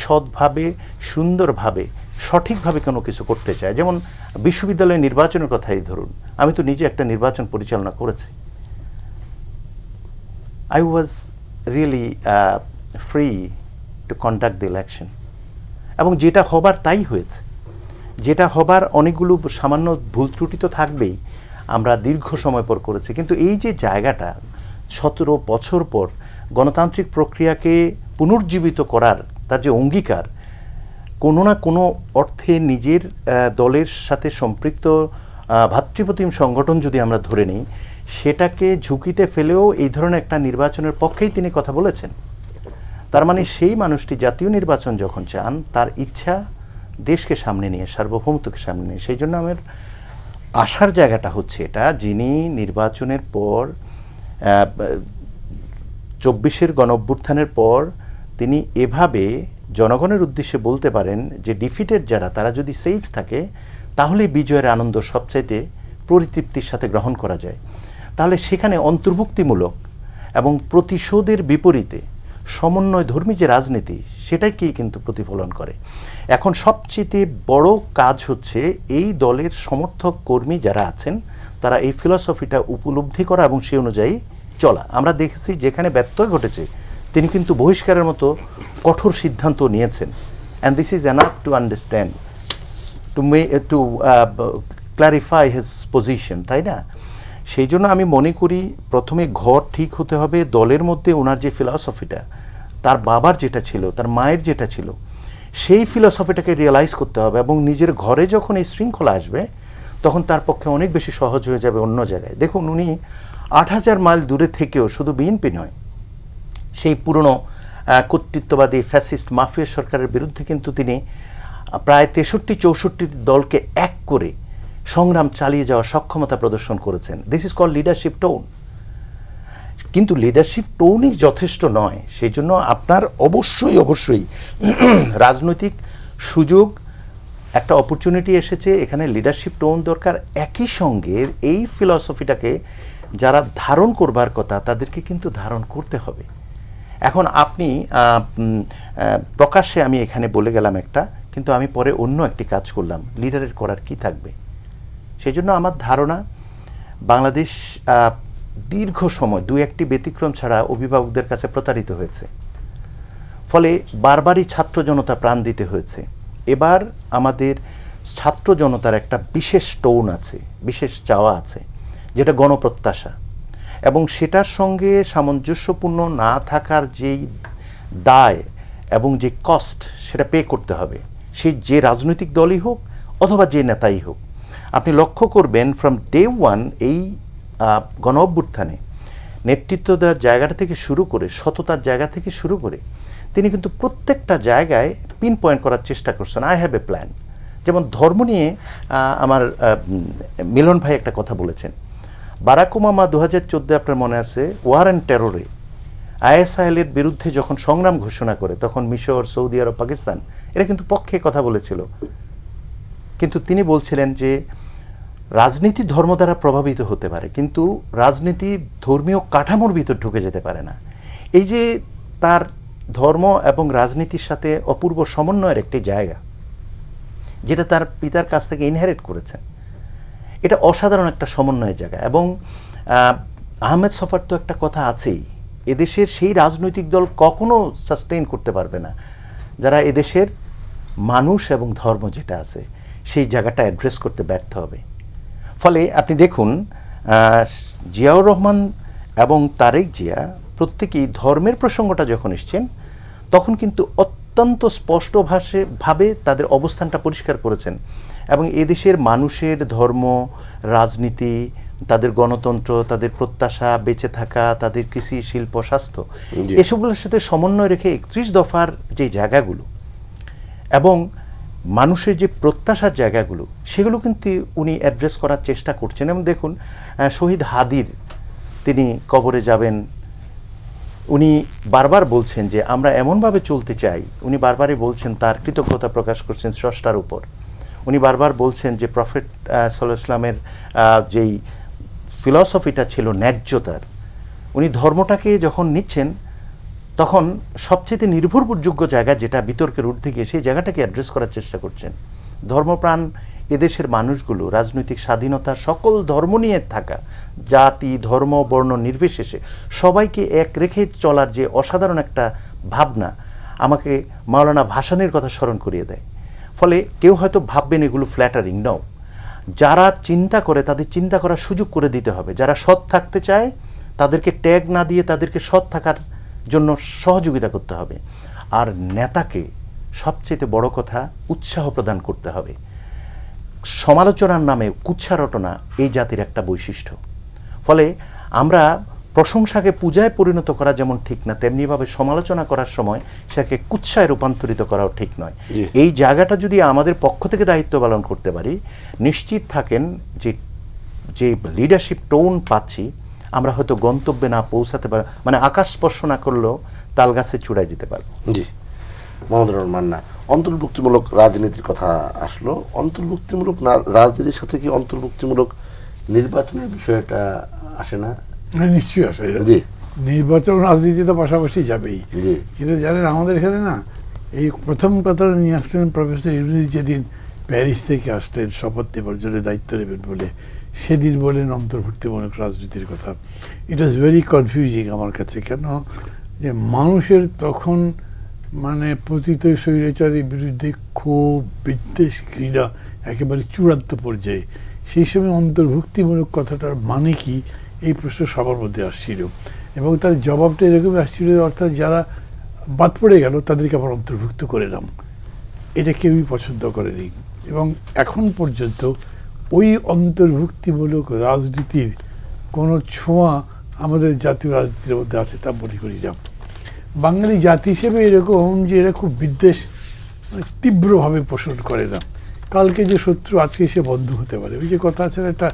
সৎভাবে, সুন্দরভাবে, সঠিকভাবে কোনো কিছু করতে চায়, যেমন বিশ্ববিদ্যালয় নির্বাচনের কথাই ধরুন, আমি তো নিজে একটা নির্বাচন পরিচালনা করেছি। I was really free to conduct the election, এবং যেটা হবার তাই হয়েছে। যেটা হবার অনেকগুলো সামান্য ভুল ত্রুটি তো থাকবেই, আমরা দীর্ঘ সময় পর করেছি। কিন্তু এই যে জায়গাটা 17 বছর পর গণতান্ত্রিক প্রক্রিয়াকে পুনর্জীবিত করার তার যে অঙ্গীকার, কোনো না কোনো অর্থে নিজের দলের সাথে সম্পৃক্ত ভাতৃপ্রতিম সংগঠন যদি আমরা ধরে নিই, সেটাকে ঝুঁকিতে ফেলেও এই ধরনের একটা নির্বাচনের পক্ষেই তিনি কথা বলেছেন। তার মানে সেই মানুষটি জাতীয় নির্বাচন যখন চান, তার ইচ্ছা দেশকে সামনে নিয়ে, সার্বভৌমত্বকে সামনে নিয়ে। সেই জন্য আমার আশার জায়গাটা হচ্ছে এটা, যিনি নির্বাচনের পর 24-এর গণঅভ্যুত্থানের পর তিনি এভাবে জনগণের উদ্দেশ্যে বলতে পারেন যে ডিফিটেড যারা, তারা যদি সেফ থাকে তাহলে বিজয়ের আনন্দ সবচাইতে পরিতৃপ্তির সাথে গ্রহণ করা যায়। তাহলে সেখানে অন্তর্ভুক্তিমূলক এবং প্রতিশোধের বিপরীতে সমন্বয় ধর্মী যে রাজনীতি, সেটাকেই কিন্তু প্রতিফলন করে। এখন সবচেয়ে বড় কাজ হচ্ছে এই দলের সমর্থক কর্মী যারা আছেন, তারা এই ফিলসফিটা উপলব্ধি করা এবং সেই অনুযায়ী চলা। আমরা দেখেছি যেখানে ব্যত্যয় ঘটেছে তিনি কিন্তু বহিষ্কারের মতো কঠোর সিদ্ধান্ত নিয়েছেন। And this is enough to understand, to clarify his position, তাই না? সেই জন্য আমি মনে করি প্রথমে ঘর ঠিক হতে হবে, দলের মধ্যে ওনার যে ফিলসফিটা, তার বাবার যেটা ছিল, তার মায়ের যেটা ছিল, সেই ফিলসফিটাকে রিয়েলাইজ করতে হবে, এবং নিজের ঘরে যখন এই শৃঙ্খলা আসবে তখন তার পক্ষে অনেক বেশি সহজ হয়ে যাবে অন্য জায়গায়। দেখুন, উনি 8000 মাইল দূরে থেকেও শুধু বিএনপি নয়, সেই পুরনো কর্তৃত্ববাদী ফ্যাসিস্ট মাফিয়া সরকারের বিরুদ্ধে কিন্তু তিনি প্রায় 63-64 দলকে এক করে সংগ্রাম চালিয়ে যাওয়ার সক্ষমতা প্রদর্শন করেছেন। This is called leadership tone. কিন্তু লিডারশিপ টোনই যথেষ্ট নয়, সেই জন্য আপনার অবশ্যই রাজনৈতিক সুযোগ, একটা অপরচুনিটি এসেছে, এখানে লিডারশিপ টোন দরকার। একই সঙ্গে এই ফিলসফিটাকে যারা ধারণ করবার কথা, তাদেরকে কিন্তু ধারণ করতে হবে। এখন আপনি প্রকাশ্যে আমি এখানে বলে গেলাম একটা, কিন্তু আমি পরে অন্য একটি কাজ করলাম, লিডারের করার কি থাকবে? সেই জন্য আমার ধারণা বাংলাদেশ দীর্ঘ সময় 2-1টি ব্যতিক্রম ছাড়া অভিভাবকদের কাছে প্রতারিত হয়েছে। ফলে বারবারই ছাত্র জনতা প্রাণ দিতে হয়েছে। এবার আমাদের ছাত্র জনতার একটা বিশেষ টোন আছে, বিশেষ চাওয়া আছে, যেটা গণপ্রত্যাশা। এবং সেটার সঙ্গে সামঞ্জস্যপূর্ণ না থাকার যেই দায় এবং যে কস্ট সেটা পে করতে হবে, সে যে রাজনৈতিক দলই হোক অথবা যে নেতাই হোক। আপনি লক্ষ্য করবেন ফ্রম ডে ওয়ান এই গণ অভ্যুত্থানে নেতৃত্ব দেওয়ার জায়গাটা থেকে শুরু করে, সততার জায়গা থেকে শুরু করে তিনি কিন্তু প্রত্যেকটা জায়গায় পিন পয়েন্ট করার চেষ্টা করছেন, আই হ্যাভ এ প্ল্যান। যেমন ধর্ম নিয়ে আমার মিলন ভাই একটা কথা বলেছেন, বারাক ওবামা 2014 আপনার মনে আছে ওয়ার অ্যান্ড টেররে ISIL-এর বিরুদ্ধে যখন সংগ্রাম ঘোষণা করে, তখন মিশর, সৌদি আরব, পাকিস্তান এরা কিন্তু পক্ষে কথা বলেছিল, কিন্তু তিনি বলছিলেন যে রাজনীতি ধর্ম দ্বারা প্রভাবিত হতে পারে, কিন্তু রাজনীতি ধর্মীয় কাঠামোর ভিতর ঢুকে যেতে পারে না। এই যে তার ধর্ম এবং রাজনীতির সাথে অপূর্ব সমন্বয়ের একটি জায়গা, যেটা তার পিতার কাছ থেকে ইনহেরিট করেছেন, এটা অসাধারণ একটা সমন্বয়ের জায়গা। এবং আহমেদ সফার তো একটা কথা আছেই, এদেশের সেই রাজনৈতিক দল কখনো সাস্টেইন করতে পারবে না যারা এদেশের মানুষ এবং ধর্ম যেটা আছে সেই জায়গাটা অ্যাড্রেস করতে ব্যর্থ হবে। ফলে আপনি দেখুন জিয়াউর রহমান এবং তারেক জিয়া প্রত্যেকেই ধর্মের প্রসঙ্গটা যখন এসছেন তখন কিন্তু অত্যন্ত স্পষ্ট ভাবে তাদের অবস্থানটা পরিষ্কার করেছেন, এবং এদেশের মানুষের ধর্ম, রাজনীতি, তাদের গণতন্ত্র, তাদের প্রত্যাশা, বেঁচে থাকা, তাদের কৃষি, শিল্প, স্বাস্থ্য, এসবগুলোর সাথে সমন্বয় রেখে 31 দফার যে জায়গাগুলো এবং মানুষের যে প্রত্যাশার জায়গাগুলো সেগুলো কিন্তু উনি অ্যাড্রেস করার চেষ্টা করছেন। এবং দেখুন শহীদ হাদির তিনি কবরে যাবেন, উনি বারবার বলছেন যে আমরা এমনভাবে চলতে চাই, উনি বারবারই বলছেন, তার কৃতজ্ঞতা প্রকাশ করছেন স্রষ্টার উপর। উনি বারবার বলছেন যে প্রফেট সাল্লাল্লাহু আলাইহি ওয়াসাল্লামের যেই ফিলসফিটা ছিল ন্যায্যতার, উনি ধর্মটাকে যখন নিচ্ছেন তখন সবচেয়ে নির্ভরযোগ্য জায়গা যেটা বিতর্কের ঊর্ধ্বে গিয়ে সেই জায়গাটাকে অ্যাড্রেস করার চেষ্টা করছেন। ধর্মপ্রাণ এদেশের মানুষগুলো রাজনৈতিক স্বাধীনতা, সকল ধর্ম নিয়ে থাকা, জাতি, ধর্ম, বর্ণ নির্বিশেষে সবাইকে এক রেখে চলার যে অসাধারণ একটা ভাবনা আমাকে মাওলানা ভাসানীর কথা স্মরণ করিয়ে দেয়। ফলে কেউ হয়তো ভাববেন এগুলো ফ্ল্যাটারিং, নাও, যারা চিন্তা করে তাদের চিন্তা করার সুযোগ করে দিতে হবে। যারা সৎ থাকতে চায় তাদেরকে ট্যাগ না দিয়ে তাদেরকে সৎ থাকার জন্য সহযোগিতা করতে হবে। আর নেতাকে সবচেয়ে বড় কথা উৎসাহ প্রদান করতে হবে। সমালোচনার নামে কুৎসা রটনা এই জাতির একটা বৈশিষ্ট্য। ফলে আমরা প্রশংসাকে পূজায় পরিণত করা যেমন ঠিক না, তেমনিভাবে সমালোচনা করার সময় সেটাকে কুৎসায় রূপান্তরিত করাও ঠিক নয়। এই জায়গাটা যদি আমাদের পক্ষ থেকে দায়িত্ব পালন করতে পারি, নিশ্চিত থাকেন যে যে লিডারশিপ টোন পাচ্ছি আমরা হয়তো গন্তব্যে না পৌঁছাতে পার, মানে আকাশ স্পর্শ না করলেও তাল গাছে চূড়ায় যেতে পারবো। জি, মোহাম্মদুর রহমান, না অন্তর্ভুক্তিমূলক রাজনীতির কথা আসলো, অন্তর্ভুক্তিমূলক রাজনীতির সাথে কি অন্তর্ভুক্তিমূলক নির্বাচনের বিষয়টা আসে না? নিশ্চয়ই আসে। জি, নির্বাচন রাজনীতি তো পাশাপাশি যাবেই, কিন্তু জানেন আমাদের এখানে না এই প্রথম কথা নিয়ে আসলেন প্রফেসর ইউনুস যেদিন প্যারিস থেকে আসলেন শপথ নেবার জন্য, দায়িত্ব নেবেন বলে, সেদিন বলেন অন্তর্ভুক্তিমূলক রাজনীতির কথা। ইট ওয়াজ ভেরি কনফিউজিং আমার কাছে। কেন যে মানুষের তখন মানে পতিত স্বৈরাচারের বিরুদ্ধে ক্ষোভ, বিদ্বেষ, ঘৃণা একেবারে চূড়ান্ত পর্যায়ে। সেই সময় অন্তর্ভুক্তিমূলক কথাটার মানে কি এই প্রশ্ন সবার মধ্যে আসছিল, এবং তার জবাবটা এরকমই আসছিল, অর্থাৎ যারা বাদ পড়ে গেল তাদেরকে আবার অন্তর্ভুক্ত করে নাম। এটা কেউই পছন্দ করেনি, এবং এখন পর্যন্ত ওই অন্তর্ভুক্তিমূলক রাজনীতির কোনো ছোঁয়া আমাদের জাতীয় রাজনীতির মধ্যে আছে তা মনে করি না। বাঙালি জাতি হিসেবে এরকম যে এরা খুব বিদ্বেষ তীব্রভাবে পোষণ করে না। কালকে যে শত্রু আজকে সে বন্ধু হতে পারে, ওই যে কথা আছে না, একটা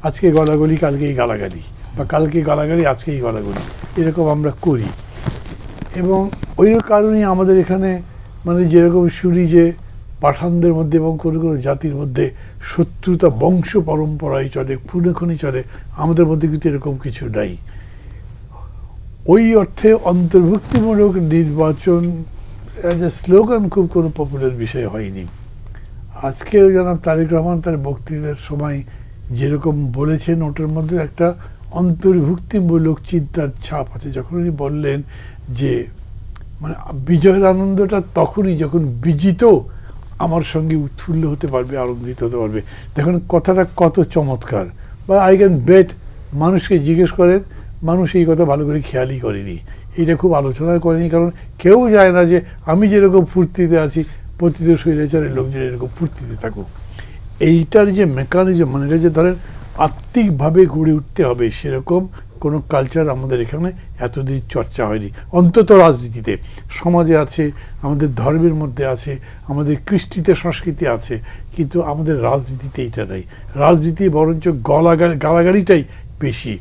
আজকে গলাগলি কালকেই গালাগালি, বা কালকে গালাগালি আজকেই গলাগলি, এরকম আমরা করি। এবং ওই কারণেই আমাদের এখানে মানে যেরকম শুনি যে পাঠানদের মধ্যে এবং কোনো কোনো জাতির মধ্যে শত্রুতা বংশ পরম্পরায় চলে, খুনে খুনি চলে, আমাদের মধ্যে কিন্তু এরকম কিছু নাই। ওই অর্থে অন্তর্ভুক্তিমূলক নির্বাচন অ্যাজ এ স্লোগান খুব কোনো পপুলার বিষয় হয়নি। আজকেও জনাব তারেক রহমান তার বক্তৃতার সময় যেরকম বলেছেন, ওটার মধ্যে একটা অন্তর্ভুক্তিমূলক চিন্তার ছাপ আছে। যখন উনি বললেন যে মানে বিজয়ের আনন্দটা তখনই যখন বিজিত আমার সঙ্গে উৎফুল্ল হতে পারবে, আনন্দিত হতে পারবে। দেখুন কথাটা কত চমৎকার। বা আই ক্যান বেট, মানুষকে জিজ্ঞেস করেন মানুষ এই কথা ভালো করে খেয়ালই করেনি, এটা খুব আলোচনা করেনি, কারণ কেউ যায় না যে আমি যেরকম ফুর্তিতে আছি পতিত শৈলাচারের লোকজন এরকম ফুর্তিতে থাকুক। এইটার যে মেকানিজম, মানে এটা যে ধরেন আত্মিকভাবে গড়ে উঠতে হবে, সেরকম কোনো কালচার আমাদের এখানে এতদিন চর্চা হয়নি, অন্তত রাজনীতিতে। সমাজে আছে, আমাদের ধর্মের মধ্যে আছে, আমাদের কৃষ্টিতে সংস্কৃতি আছে, কিন্তু আমাদের রাজনীতিতে এটা নাই। রাজনীতি বরঞ্চ গালাগালিটাই বেশি,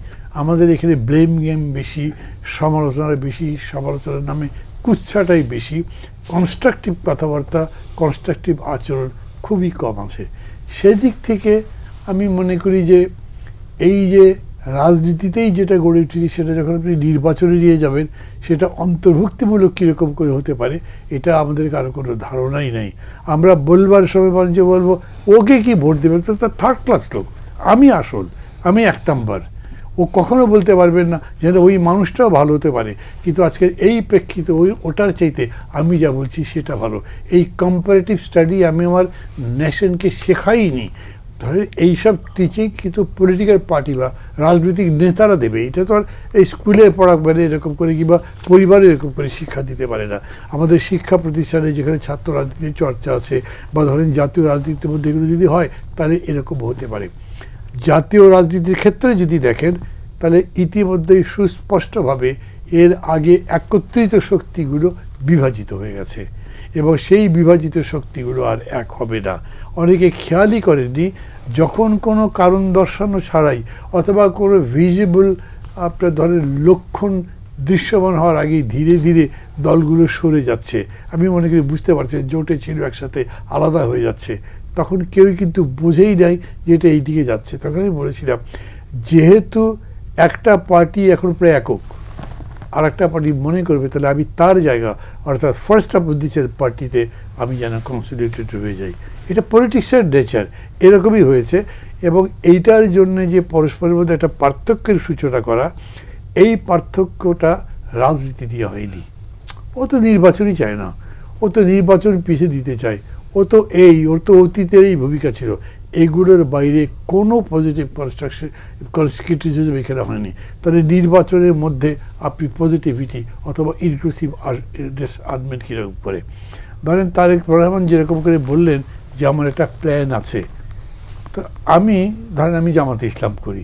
আমাদের এখানে ব্লেম গেম বেশি, সমালোচনা বেশি, সমালোচনার নামে কুচ্ছাটাই বেশি, কনস্ট্রাকটিভ কথাবার্তা, কনস্ট্রাকটিভ আচরণ খুবই কম আছে। সেদিক থেকে আমি মনে করি যে এই যে রাজনীতিতেই যেটা গড়ে উঠেছে, সেটা যখন আপনি নির্বাচনে নিয়ে যাবেন, সেটা অন্তর্ভুক্তিমূলক কীরকম করে হতে পারে এটা আমাদের কারো কোনো ধারণাই নেই। আমরা বলবার সময় বরঞ্চ বলবো ওকে কি ভোট দেবে, তো তার থার্ড ক্লাস লোক, আমি আসল, আমি এক নাম্বার। ও কখনো বলতে পারবেন না যেন ওই মানুষটাও ভালো হতে পারে, কিন্তু আজকের এই প্রেক্ষিতে ওটার চাইতে আমি যা বলছি সেটা ভালো। এই কম্পারেটিভ স্টাডি আমি আমার নেশনকে শেখাইনি। ধরে এইসব টিচিং কিন্তু পলিটিক্যাল পার্টি বা রাজনৈতিক নেতারা দেবে, এটা তো আর এই স্কুলে পড়া মানে এরকম করে কিংবা পরিবারে এরকম করে শিক্ষা দিতে পারে না। আমাদের শিক্ষা প্রতিষ্ঠানে যেখানে ছাত্র রাজনীতির চর্চা আছে বা ধরেন জাতীয় রাজনীতির মধ্যে এগুলো যদি হয় তাহলে এরকম হতে পারে। জাতীয় রাজনীতির ক্ষেত্রে যদি দেখেন তাহলে ইতিমধ্যেই সুস্পষ্টভাবে এর আগে একত্রিত শক্তিগুলো বিভাজিত হয়ে গেছে এবং সেই বিভাজিত শক্তিগুলো আর এক হবে না। অনেকে খেয়ালই করেননি, যখন কোনো কারণ দর্শানো ছাড়াই অথবা কোনো ভিজিবল আপনার ধরেন লক্ষণ দৃশ্যমান হওয়ার আগেই ধীরে ধীরে দলগুলো সরে যাচ্ছে। আমি মনে করি বুঝতে পারছেন জোটে ছিল একসাথে আলাদা হয়ে যাচ্ছে, তখন কেউই কিন্তু বোঝেই নাই যে এটা এই দিকে যাচ্ছে। তখন আমি বলেছিলাম যেহেতু একটা পার্টি এখন প্রায় একক, আর একটা পার্টি মনে করবে তাহলে আমি তার জায়গা অর্থাৎ ফার্স্ট অপোজিশন পার্টিতে আমি যেন কনসিডারেটেড হয়ে যাই। এটা পলিটিক্সের নেচার, এরকমই হয়েছে। এবং এইটার জন্যে যে পরস্পরের মধ্যে একটা পার্থক্যের সূচনা করা, এই পার্থক্যটা রাজনীতি দিয়ে হয়নি। ও তো নির্বাচনই চায় না, ও তো নির্বাচন পিছিয়ে দিতে চায়, ওর তো অতীতের এই ভূমিকা ছিল। এগুলোর বাইরে কোনো পজিটিভ ক্রিটিসিজম এখানে হয়নি। তাহলে নির্বাচনের মধ্যে আপনি পজিটিভিটি অথবা ইনক্লুসিভ আনবেন কীরকম করে? ধরেন তারেক রহমান যেরকম করে বললেন যে আমার একটা প্ল্যান আছে, তো আমি ধরেন আমি জামাতে ইসলাম করি,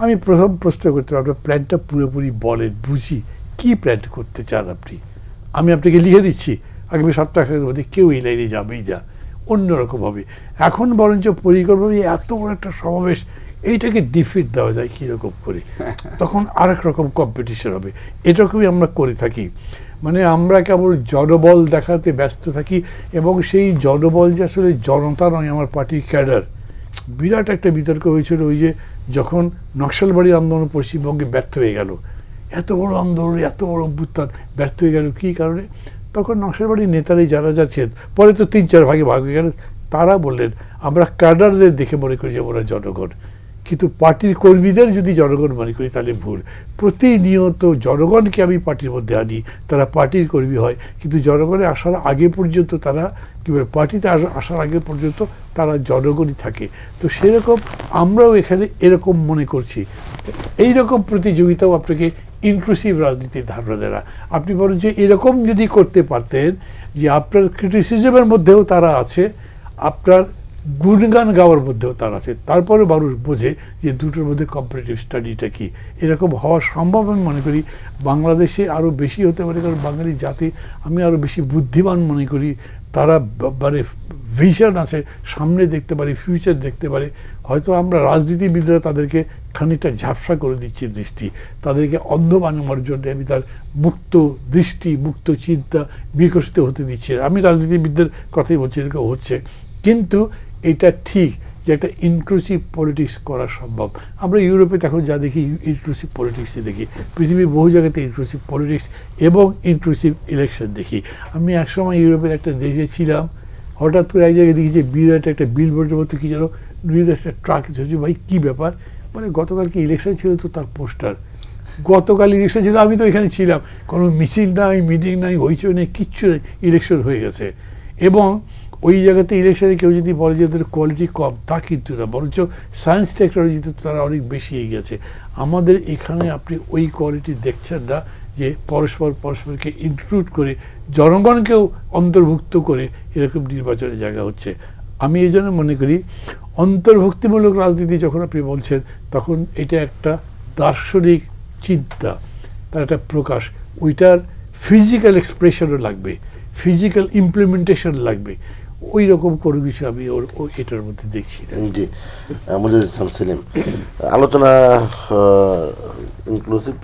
আমি প্রথম প্রশ্ন করতে পারবো আপনার প্ল্যানটা পুরোপুরি বলেন, বুঝি কী প্ল্যান করতে চান আপনি। আমি আপনাকে লিখে দিচ্ছি আগামী সপ্তাহের মধ্যে কেউ এই লাইনে যাবেই না, অন্যরকম হবে। এখন বরঞ্চ পরিকল্পনা এত বড় একটা সমাবেশ, এইটাকে ডিফিট দেওয়া যায় কীরকম করে, তখন আরেক রকম কম্পিটিশন হবে। এরকমই আমরা করে থাকি, মানে আমরা কেবল জনবল দেখাতে ব্যস্ত থাকি এবং সেই জনবল যে আসলে জনতা নয়, আমার পার্টির ক্যাডার। বিরাট একটা বিতর্ক হয়েছিল ওই যে যখন নকশালবাড়ি আন্দোলন পশ্চিমবঙ্গে ব্যর্থ হয়ে গেল, এত বড় আন্দোলন, এত বড় অভ্যুত্থান ব্যর্থ হয়ে গেল কী কারণে? তখন নকশালবাড়ির নেতারাই যারা যাচ্ছেন, পরে তো 3-4 ভাগে ভাগ হয়ে গেল, তারা বললেন আমরা ক্যাডারদের দেখে মনে করি যে ওরা জনগণ, কিন্তু পার্টির কর্মীদের যদি জনগণ মনে করি তাহলে ভুল। প্রতিনিয়ত জনগণকে আমি পার্টির মধ্যে আনি, তারা পার্টির কর্মী হয়, কিন্তু জনগণে আসার আগে পর্যন্ত তারা কীভাবে পার্টিতে আসার আগে পর্যন্ত তারা জনগণই থাকে। তো সেরকম আমরাও এখানে এরকম মনে করছি। এইরকম প্রতিযোগিতাও আপনাকে ইনক্লুসিভ রাজনীতির ধারণা দেয় না। আপনি বলেন যে এরকম যদি করতে পারতেন যে আপনার ক্রিটিসিজমের মধ্যেও তারা আছে, আপনার গুণগান গাওয়ার মধ্যেও তার আছে, তারপরে মানুষ বোঝে যে দুটোর মধ্যে কম্পারেটিভ স্টাডিটা কি। এরকম হওয়া সম্ভব আমি মনে করি। বাংলাদেশে আরও বেশি হতে পারে, কারণ বাঙালি জাতি আমি আরও বেশি বুদ্ধিমান মনে করি। তারা মানে ভিশন আছে, সামনে দেখতে পারে, ফিউচার দেখতে পারে। হয়তো আমরা রাজনীতিবিদরা তাদেরকে খানিকটা ঝাপসা করে দিচ্ছি দৃষ্টি, তাদেরকে অন্ধ বানানোর জন্য আমি তার মুক্ত দৃষ্টি, মুক্ত চিন্তা বিকশিত হতে দিচ্ছি। আমি রাজনীতিবিদদের কথাই বলছি, এরকম হচ্ছে। কিন্তু এটা ঠিক যে একটা ইনক্লুসিভ পলিটিক্স করা সম্ভব। আমরা ইউরোপে এখন যা দেখি ইনক্লুসিভ পলিটিক্সই দেখি, পৃথিবীর বহু জায়গাতে ইনক্লুসিভ পলিটিক্স এবং ইনক্লুসিভ ইলেকশন দেখি। আমি একসময় ইউরোপের একটা দেশে ছিলাম, হঠাৎ করে এক জায়গায় দেখি যে বিরাট একটা বিলবোর্ডের মতো কী যেন নিজেদের একটা ট্রাক হচ্ছে। ভাই কী ব্যাপার? মানে গতকালকে ইলেকশন ছিল তো তার পোস্টার, গতকাল ইলেকশন ছিল, আমি তো এখানে ছিলাম, কোনো মিছিল নাই, মিটিং নাই, হইচই নেই, কিচ্ছু নেই, ইলেকশন হয়ে গেছে। এবং ওই জায়গাতে ইলেকশনে কেউ যদি বলে যে ওদের কোয়ালিটি কম, তা কিন্তু না, বরঞ্চ সায়েন্স টেকনোলজিতে তারা অনেক বেশি এগিয়ে গেছে। আমাদের এখানে আপনি ওই কোয়ালিটি দেখছেন না, যে পরস্পরকে ইনক্লুড করে জনগণকেও অন্তর্ভুক্ত করে এরকম নির্বাচনের জায়গা হচ্ছে। আমি এই জন্য মনে করি অন্তর্ভুক্তিমূলক রাজনীতি যখন আপনি বলছেন, তখন এটা একটা দার্শনিক চিন্তা, তার একটা প্রকাশ, ওইটার ফিজিক্যাল এক্সপ্রেশনও লাগবে, ফিজিক্যাল ইমপ্লিমেন্টেশন লাগবে। ওই রকম কোনো কিছু আমি এটার মধ্যে দেখছি না। জি, মজিদ ইসলাম সেলিম, আলোচনা ইনক্লুসিভ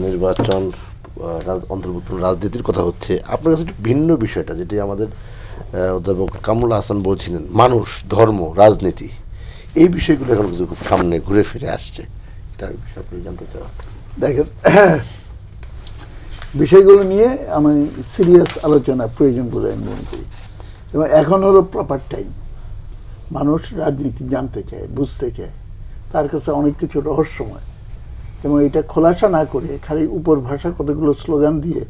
নির্বাচন, অন্তর্ভুক্ত রাজনীতির কথা হচ্ছে। আপনার কাছে একটু ভিন্ন বিষয়টা, যেটি আমাদের অধ্যাপক কামরুল হাসান বলছিলেন, মানুষ, ধর্ম, রাজনীতি, এই বিষয়গুলো এখন কিছু খুব সামনে ঘুরে ফিরে আসছে, এটার বিষয়ে আপনি জানতে চান? দেখেন, বিষয়গুলো নিয়ে আমি সিরিয়াস আলোচনা প্রয়োজন বলে আমি মনে করি, এবং এখন হলো প্রপার টাইম। মানুষ রাজনীতি জানতে চায়, বুঝতে চায়, তার কাছে অনেক কিছু রহস্যময়, এবং এটা খোলাসা না করে খালি উপর ভাষা কতগুলো স্লোগান দিয়ে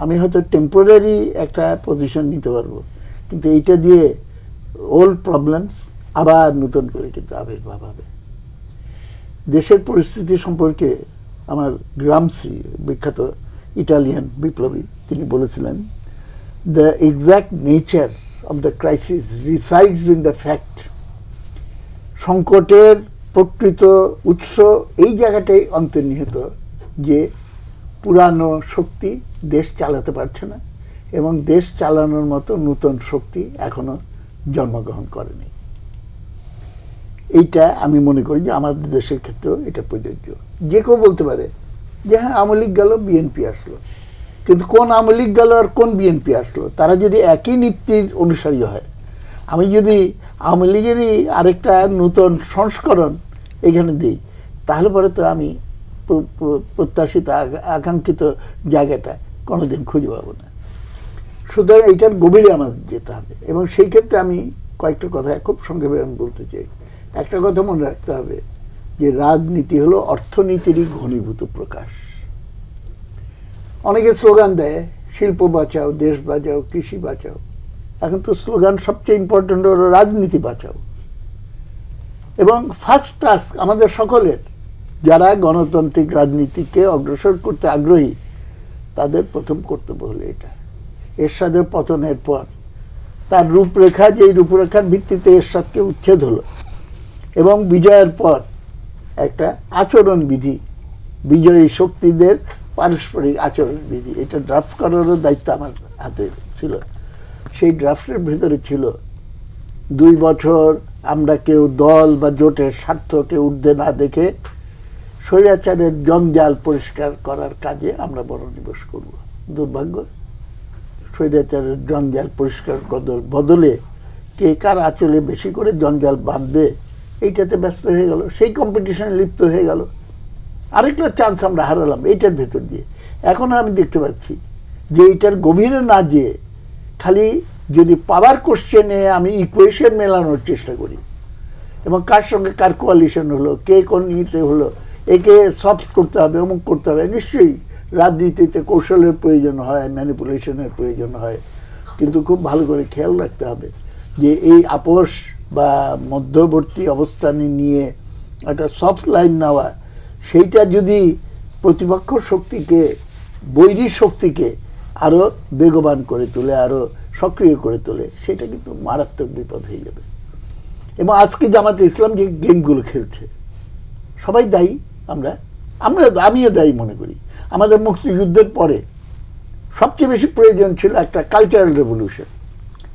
আমি হয়তো টেম্পোরারি একটা পজিশন নিতে পারবো, কিন্তু এইটা দিয়ে ওল্ড প্রবলেমস আবার নতুন করে কিন্তু আবির্ভাব হবে। দেশের পরিস্থিতি সম্পর্কে আমার গ্রামসি, বিখ্যাত ইটালিয়ান বিপ্লবী, তিনি বলেছিলেন, the exact nature of the crisis resides in the fact. সংকটের প্রকৃত উৎস এই জায়গাটাই অন্তর্নিহিত, যে পুরানো শক্তি দেশ চালাতে পারছে না, এবং দেশ চালানোর মতো নতুন শক্তি এখনো জন্মগ্রহণ করেনি। এইটা আমি মনে করি যে আমাদের দেশের ক্ষেত্রেও এটা প্রযোজ্য। যে কেউ বলতে পারে যে হ্যাঁ, আওয়ামী লীগ গেল, বিএনপি আসলো, কিন্তু কোন আওয়ামী লীগ গেল আর কোন বিএনপি আসলো, তারা যদি একই নীতির অনুসারী হয়, আমি যদি আওয়ামী লীগেরই আরেকটা নতুন সংস্করণ এখানে দিই, তাহলে পরে তো আমি প্রত্যাশিত আকাঙ্ক্ষিত জায়গাটা কোনোদিন খুঁজে পাবো না। সুতরাং এইটার গভীরে আমাদের যেতে হবে, এবং সেই ক্ষেত্রে আমি কয়েকটা কথা খুব সংক্ষেপে আমি বলতে চাই। একটা কথা মনে রাখতে হবে, যে রাজনীতি হলো অর্থনীতিরই ঘনীভূত প্রকাশ। অনেকে স্লোগান দেয়, শিল্প বাঁচাও, দেশ বাঁচাও, কৃষি বাঁচাও। এখন তো স্লোগান সবচেয়ে ইম্পর্টেন্ট হলো রাজনীতি বাঁচাও। এবং ফার্স্ট টাস্ক আমাদের সকলের, যারা গণতান্ত্রিক রাজনীতিকে অগ্রসর করতে আগ্রহী, তাদের প্রথম কর্তব্য হলো এটা। এরশাদের পতনের পর তার রূপরেখা, যেই রূপরেখার ভিত্তিতে এরশাদকে উচ্ছেদ হলো, এবং বিজয়ের পর একটা আচরণ বিধি, বিজয়ী শক্তিদের পারস্পরিক আচরণ বিধি, এটা ড্রাফট করারও দায়িত্ব আমার হাতে ছিল। সেই ড্রাফটের ভেতরে ছিল 2 বছর আমরা কেউ দল বা জোটের স্বার্থকে ঊর্ধ্বে না দেখে স্বৈরাচারের জঞ্জাল পরিষ্কার করার কাজে আমরা মনোনিবেশ করব। দুর্ভাগ্য, স্বৈরাচারের জঞ্জাল পরিষ্কার করার বদলে কে কার আঁচলে বেশি করে জঞ্জাল বাঁধবে এইটাতে ব্যস্ত হয়ে গেল, সেই কম্পিটিশনে লিপ্ত হয়ে গেল। আরেকটা চান্স আমরা হারালাম এইটার ভেতর দিয়ে। এখন আমি দেখতে পাচ্ছি যে এইটার গভীরে না যেয়ে খালি যদি পাওয়ার কোশ্চেনে আমি ইকুয়েশন মেলানোর চেষ্টা করি, এবং কার সঙ্গে কার কোয়ালিশন হলো, কে কোন ইতে হলো, একে সফট করতে হবে, অমুক করতে হবে। নিশ্চয়ই রাজনীতিতে কৌশলের প্রয়োজন হয়, ম্যানিপুলেশনের প্রয়োজন হয়, কিন্তু খুব ভালো করে খেয়াল রাখতে হবে যে এই আপোষ বা মধ্যবর্তী অবস্থানে নিয়ে একটা সফট লাইন নেওয়া, সেইটা যদি প্রতিপক্ষ শক্তিকে, বৈরী শক্তিকে আরও বেগবান করে তোলে, আরও সক্রিয় করে তোলে, সেটা কিন্তু মারাত্মক বিপদ হয়ে যাবে। এবং আজকে জামাতে ইসলাম যে গেমগুলো খেলছে, সবাই দায়ী, আমিও দায়ী মনে করি। আমাদের মুক্তিযুদ্ধের পরে সবচেয়ে বেশি প্রয়োজন ছিল একটা কালচারাল রেভলিউশন,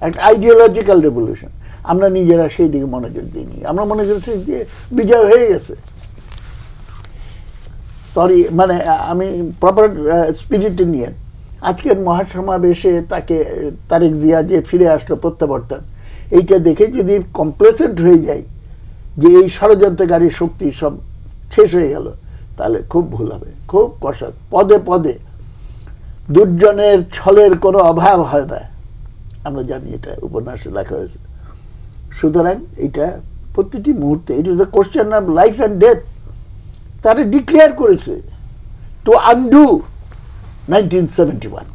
একটা আইডিওলজিক্যাল রেভলিউশন। আমরা নিজেরা সেই দিকে মনোযোগ দিইনি, আমরা মনে করছি যে বিজয় হয়ে গেছে। সরি, মানে আমি প্রপার স্পিরিটে নিয়ে আজকের মহাসমাবেশে তাকে তারেক জিয়া যে ফিরে আসলো প্রত্যাবর্তন, এইটা দেখে যদি কমপ্লেসেন্ট হয়ে যায় যে এই ষড়যন্ত্রকারী শক্তি সব শেষ হয়ে গেল, তাহলে খুব ভুল হবে, খুব কষা। পদে পদে দুর্জনের ছলের কোনো অভাব হয় না, আমরা জানি, এটা উপন্যাসে লেখা হয়েছে। সুতরাং এটা প্রতিটি মুহূর্তে it is the question of life and death. তারা ডিক্লেয়ার করেছে টু আনডু 1971,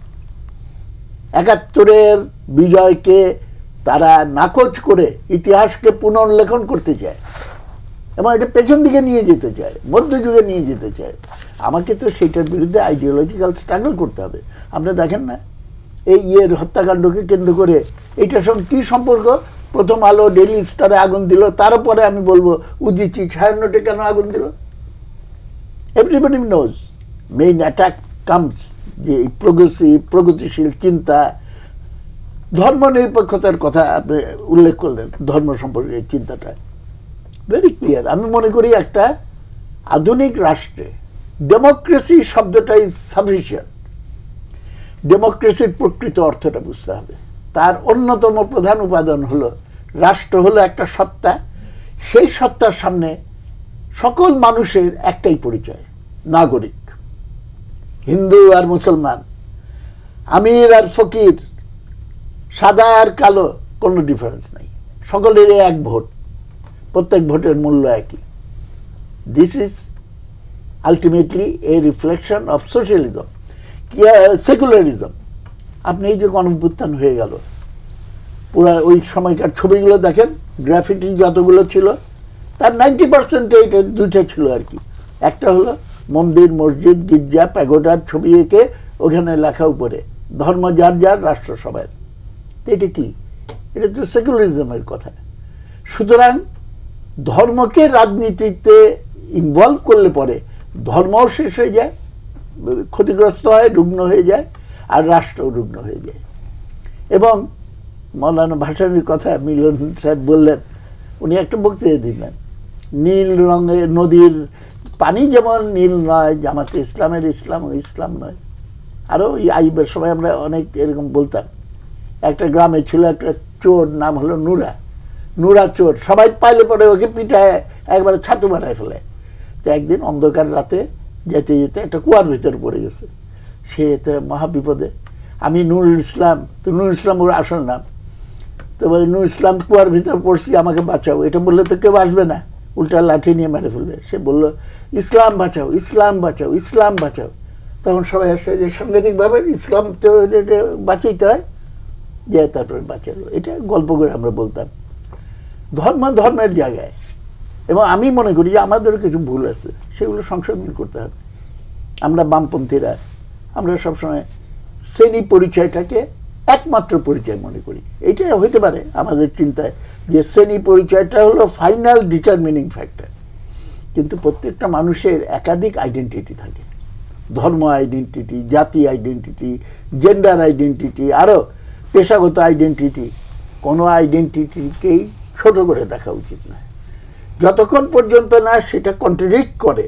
71 বিজয়কে তারা নাকচ করে ইতিহাসকে পুনর্লেখন করতে চায় এবং এটা পেছন দিকে নিয়ে যেতে চায়, মধ্যযুগে নিয়ে যেতে চায়। আমাকে তো সেটার বিরুদ্ধে আইডিওলজিক্যাল স্ট্রাগল করতে হবে। আপনি দেখেন না এই হত্যাকাণ্ডকে কেন্দ্র করে এইটার সঙ্গে কী সম্পর্ক? প্রথম আলো, ডেইলি স্টারে আগুন দিল, তারপরে আমি বলবো উদিচি ছায়ান্নটে কেন আগুন দিল? Everybody knows main attack comes যে প্রগতিশীল চিন্তা, ধর্মনিরপেক্ষতার কথা আপনি উল্লেখ করলেন, ধর্ম সম্পর্কে এই চিন্তাটা ভেরি ক্লিয়ার। আমি মনে করি একটা আধুনিক রাষ্ট্রে ডেমোক্রেসি শব্দটা ইজ সাফিসিয়েন্ট। ডেমোক্রেসির প্রকৃত অর্থটা বুঝতে হবে। তার অন্যতম প্রধান উপাদান হলো রাষ্ট্র হলো একটা সত্তা, সেই সত্তার সামনে সকল মানুষের একটাই পরিচয়, নাগরিক। হিন্দু আর মুসলমান, আমির আর ফকির, সাদা আর কালো, কোনো ডিফারেন্স নাই, সকলেরই এক ভোট, প্রত্যেক ভোটের মূল্য একই। This is ultimately A reflection of socialism, secularism. আপনি এই যে গণঅভ্যুত্থান হয়ে গেল, পুরা ওই সময়কার ছবিগুলো দেখেন, গ্রাফিটি যতগুলো ছিল তার 90% এটা দুটো ছিল আর কি। একটা হলো মন্দির, মসজিদ, গির্জা, প্যাগোডার ছবি এঁকে ওখানে লেখা উপরে ধর্ম যার যার, রাষ্ট্র সবার। এটা কি? এটা তো সেকুলারিজমের কথা। সুতরাং ধর্মকে রাজনীতিতে ইনভলভ করলে পরে ধর্মও শেষ হয়ে যায়, ক্ষতিগ্রস্ত হয়, রুগ্ন হয়ে যায়, আর রাষ্ট্রও রুগ্ন হয়ে যায়। এবং মৌলানা ভাসানীর কথা মিলন সাহেব বললেন, উনি একটা বক্তৃতা দিলেন, নীল রঙের নদীর পানি যেমন নীল নয়, জামাতে ইসলামের ইসলাম ও ইসলাম নয়। আরও ওই আইবের সময় আমরা অনেক এরকম বলতাম। একটা গ্রামে ছিল একটা চোর, নাম হলো নুরা চোর। সবাই পাইলে পরে ওকে পিঠায় একবারে ছাতু বানায় ফেলে। তো একদিন অন্ধকার রাতে যেতে যেতে একটা কুয়ার ভিতরে পড়ে গেছে। সে তো মহাবিপদে। আমি নুরুল ইসলাম, তো নুরুল ইসলাম ওর আসল নাম। তো বলে নুরুল ইসলাম কুয়ার ভিতরে পড়ছি, আমাকে বাঁচাও। এটা বললে তো কেউ আসবে না, উল্টা লাঠি নিয়ে মেরে ফেলবে। সে বলল ইসলাম বাঁচাও, ইসলাম বাঁচাও, ইসলাম বাঁচাও। তখন সবাই আসছে যে সাংঘাতিকভাবে ইসলাম তো বাঁচাইতে হয়, যে তারপরে বাঁচালো। এটা গল্প করে আমরা বলতাম। ধর্মের জায়গায়। এবং আমি মনে করি যে আমাদেরও কিছু ভুল আছে, সেগুলো সংশোধন করতে হবে। আমরা বামপন্থীরা আমরা সবসময় শ্রেণী পরিচয়টাকে একমাত্র পরিচয় মনে করি। এইটা হইতে পারে আমাদের চিন্তায় যে শ্রেণী পরিচয়টা হলো ফাইনাল ডিটারমিনিং ফ্যাক্টর, কিন্তু প্রত্যেকটা মানুষের একাধিক আইডেন্টিটি থাকে। ধর্ম আইডেন্টিটি, জাতি আইডেন্টিটি, জেন্ডার আইডেন্টিটি, আরও পেশাগত আইডেন্টিটি। কোনো আইডেন্টিটিকেই ছোট করে দেখা উচিত নয়, যতক্ষণ পর্যন্ত না সেটা কন্ট্রাডিক্ট করে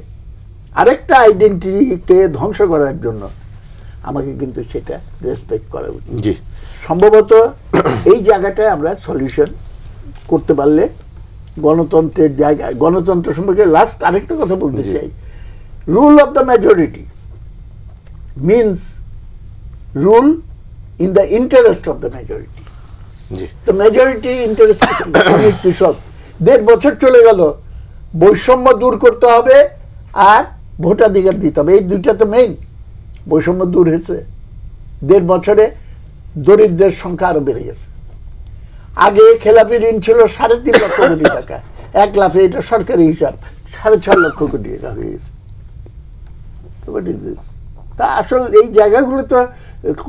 আরেকটা আইডেন্টিটিকে ধ্বংস করার জন্য আমাকে কিন্তু সেটা রেসপেক্ট করা উচিত। জি, সম্ভবত এই জায়গাটায় আমরা সলিউশন করতে পারলে গণতন্ত্রের জায়গায়, গণতন্ত্র সম্পর্কে লাস্ট আরেকটা কথা বলতে চাই। Rule of the majority means rule in the interest of the majority. G, the majority interest কৃষক 1.5 বছর চলে গেল, বৈষম্য দূর করতে হবে আর ভোটাধিকার দিতে হবে, এই দুইটা তো মেইন। বৈষম্য দূর হয়েছে, 1.5 বছরে দরিদ্রের সংখ্যা আরো বেড়ে গেছে। আগে খেলাপি ঋণ ছিল 3.5 লক্ষ কোটি টাকা, 1 লাফে এটা সরকারি হিসাব 6.5 লক্ষ কোটি টাকা হয়ে গেছে। তা আসলে এই জায়গাগুলো তো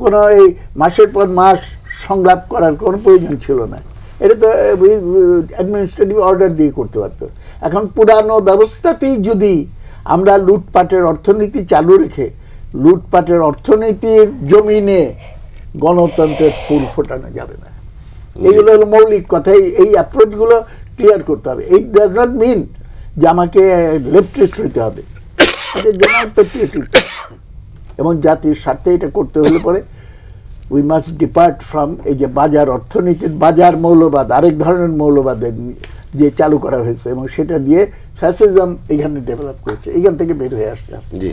কোনো এই মাসের পর মাস সংলাপ করার কোনো প্রয়োজন ছিল না। এটা তো অ্যাডমিনিস্ট্রেটিভ অর্ডার দিয়ে করতে পারতো। এখন পুরানো ব্যবস্থাতেই যদি আমরা লুটপাটের অর্থনীতি চালু রেখে লুটপাটের অর্থনীতির জমিনে গণতন্ত্রের ফুল ফোটানো যাবে না। এইগুলো হলো মৌলিক কথা। এই অ্যাপ্রোচগুলো ক্লিয়ার করতে হবে। ইট ডাজ নট মিন যে আমাকে লেফটিস্ট হইতে হবে, পেট্রিয়টিক এবং জাতির স্বার্থে এটা করতে হলে পরে উই মাস্ট ডিপার্ট ফ্রম এই যে বাজার অর্থনীতির বাজার মৌলবাদ, আরেক ধরনের মৌলবাদের যে চালু করা হয়েছে এবং সেটা দিয়ে ফ্যাসিজম এখানে ডেভেলপ করেছে, এখান থেকে বের হয়ে আসতে হবে। জি,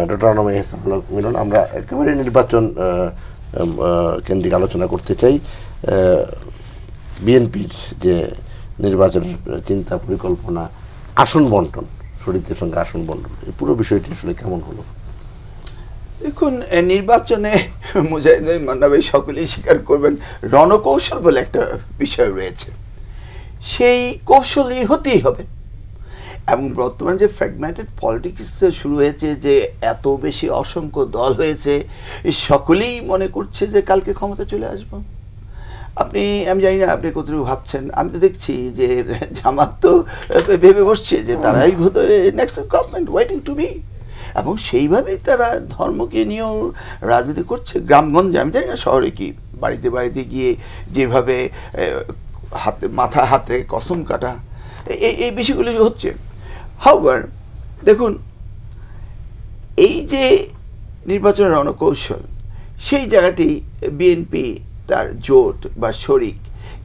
ডক্টর আনোয়ার ইহসান হক মিলন, আমরা একেবারে নির্বাচন কেন্দ্রিক আলোচনা করতে চাই। বিএনপির যে নির্বাচনের চিন্তা পরিকল্পনা, আসন বন্টন, শরীরের সঙ্গে আসন বন্টন, এই পুরো বিষয়টি আসলে কেমন হলো? দেখুন, নির্বাচনে মুজাহিদ ভাই, মান্না ভাই সকলেই স্বীকার করবেন, রণকৌশল বলে একটা বিষয় রয়েছে, সেই কৌশলই হতেই হবে। এবং বর্তমানে যে ফ্র্যাগমেন্টেড পলিটিক্স শুরু হয়েছে, যে এত বেশি অসংখ্য দল হয়েছে, সকলেই মনে করছে যে কালকে ক্ষমতা চলে আসবো। আমি জানি না আপনি কতটুকু ভাবছেন, আমি তো দেখছি যে জামাত তো ভেবে বসছে যে তারাই বোধহয় next government waiting to be, এবং সেইভাবেই তারা ধর্মকে নিয়েও রাজনীতি করছে গ্রামগঞ্জে। আমি জানি না শহরে কি, বাড়িতে বাড়িতে গিয়ে যেভাবে মাথা হাতে কসম কাটা, এই বিষয়গুলো হচ্ছে। হাউবার, দেখুন, এই যে নির্বাচনের রণকৌশল, সেই জায়গাটি বিএনপি তার জোট বা শরিক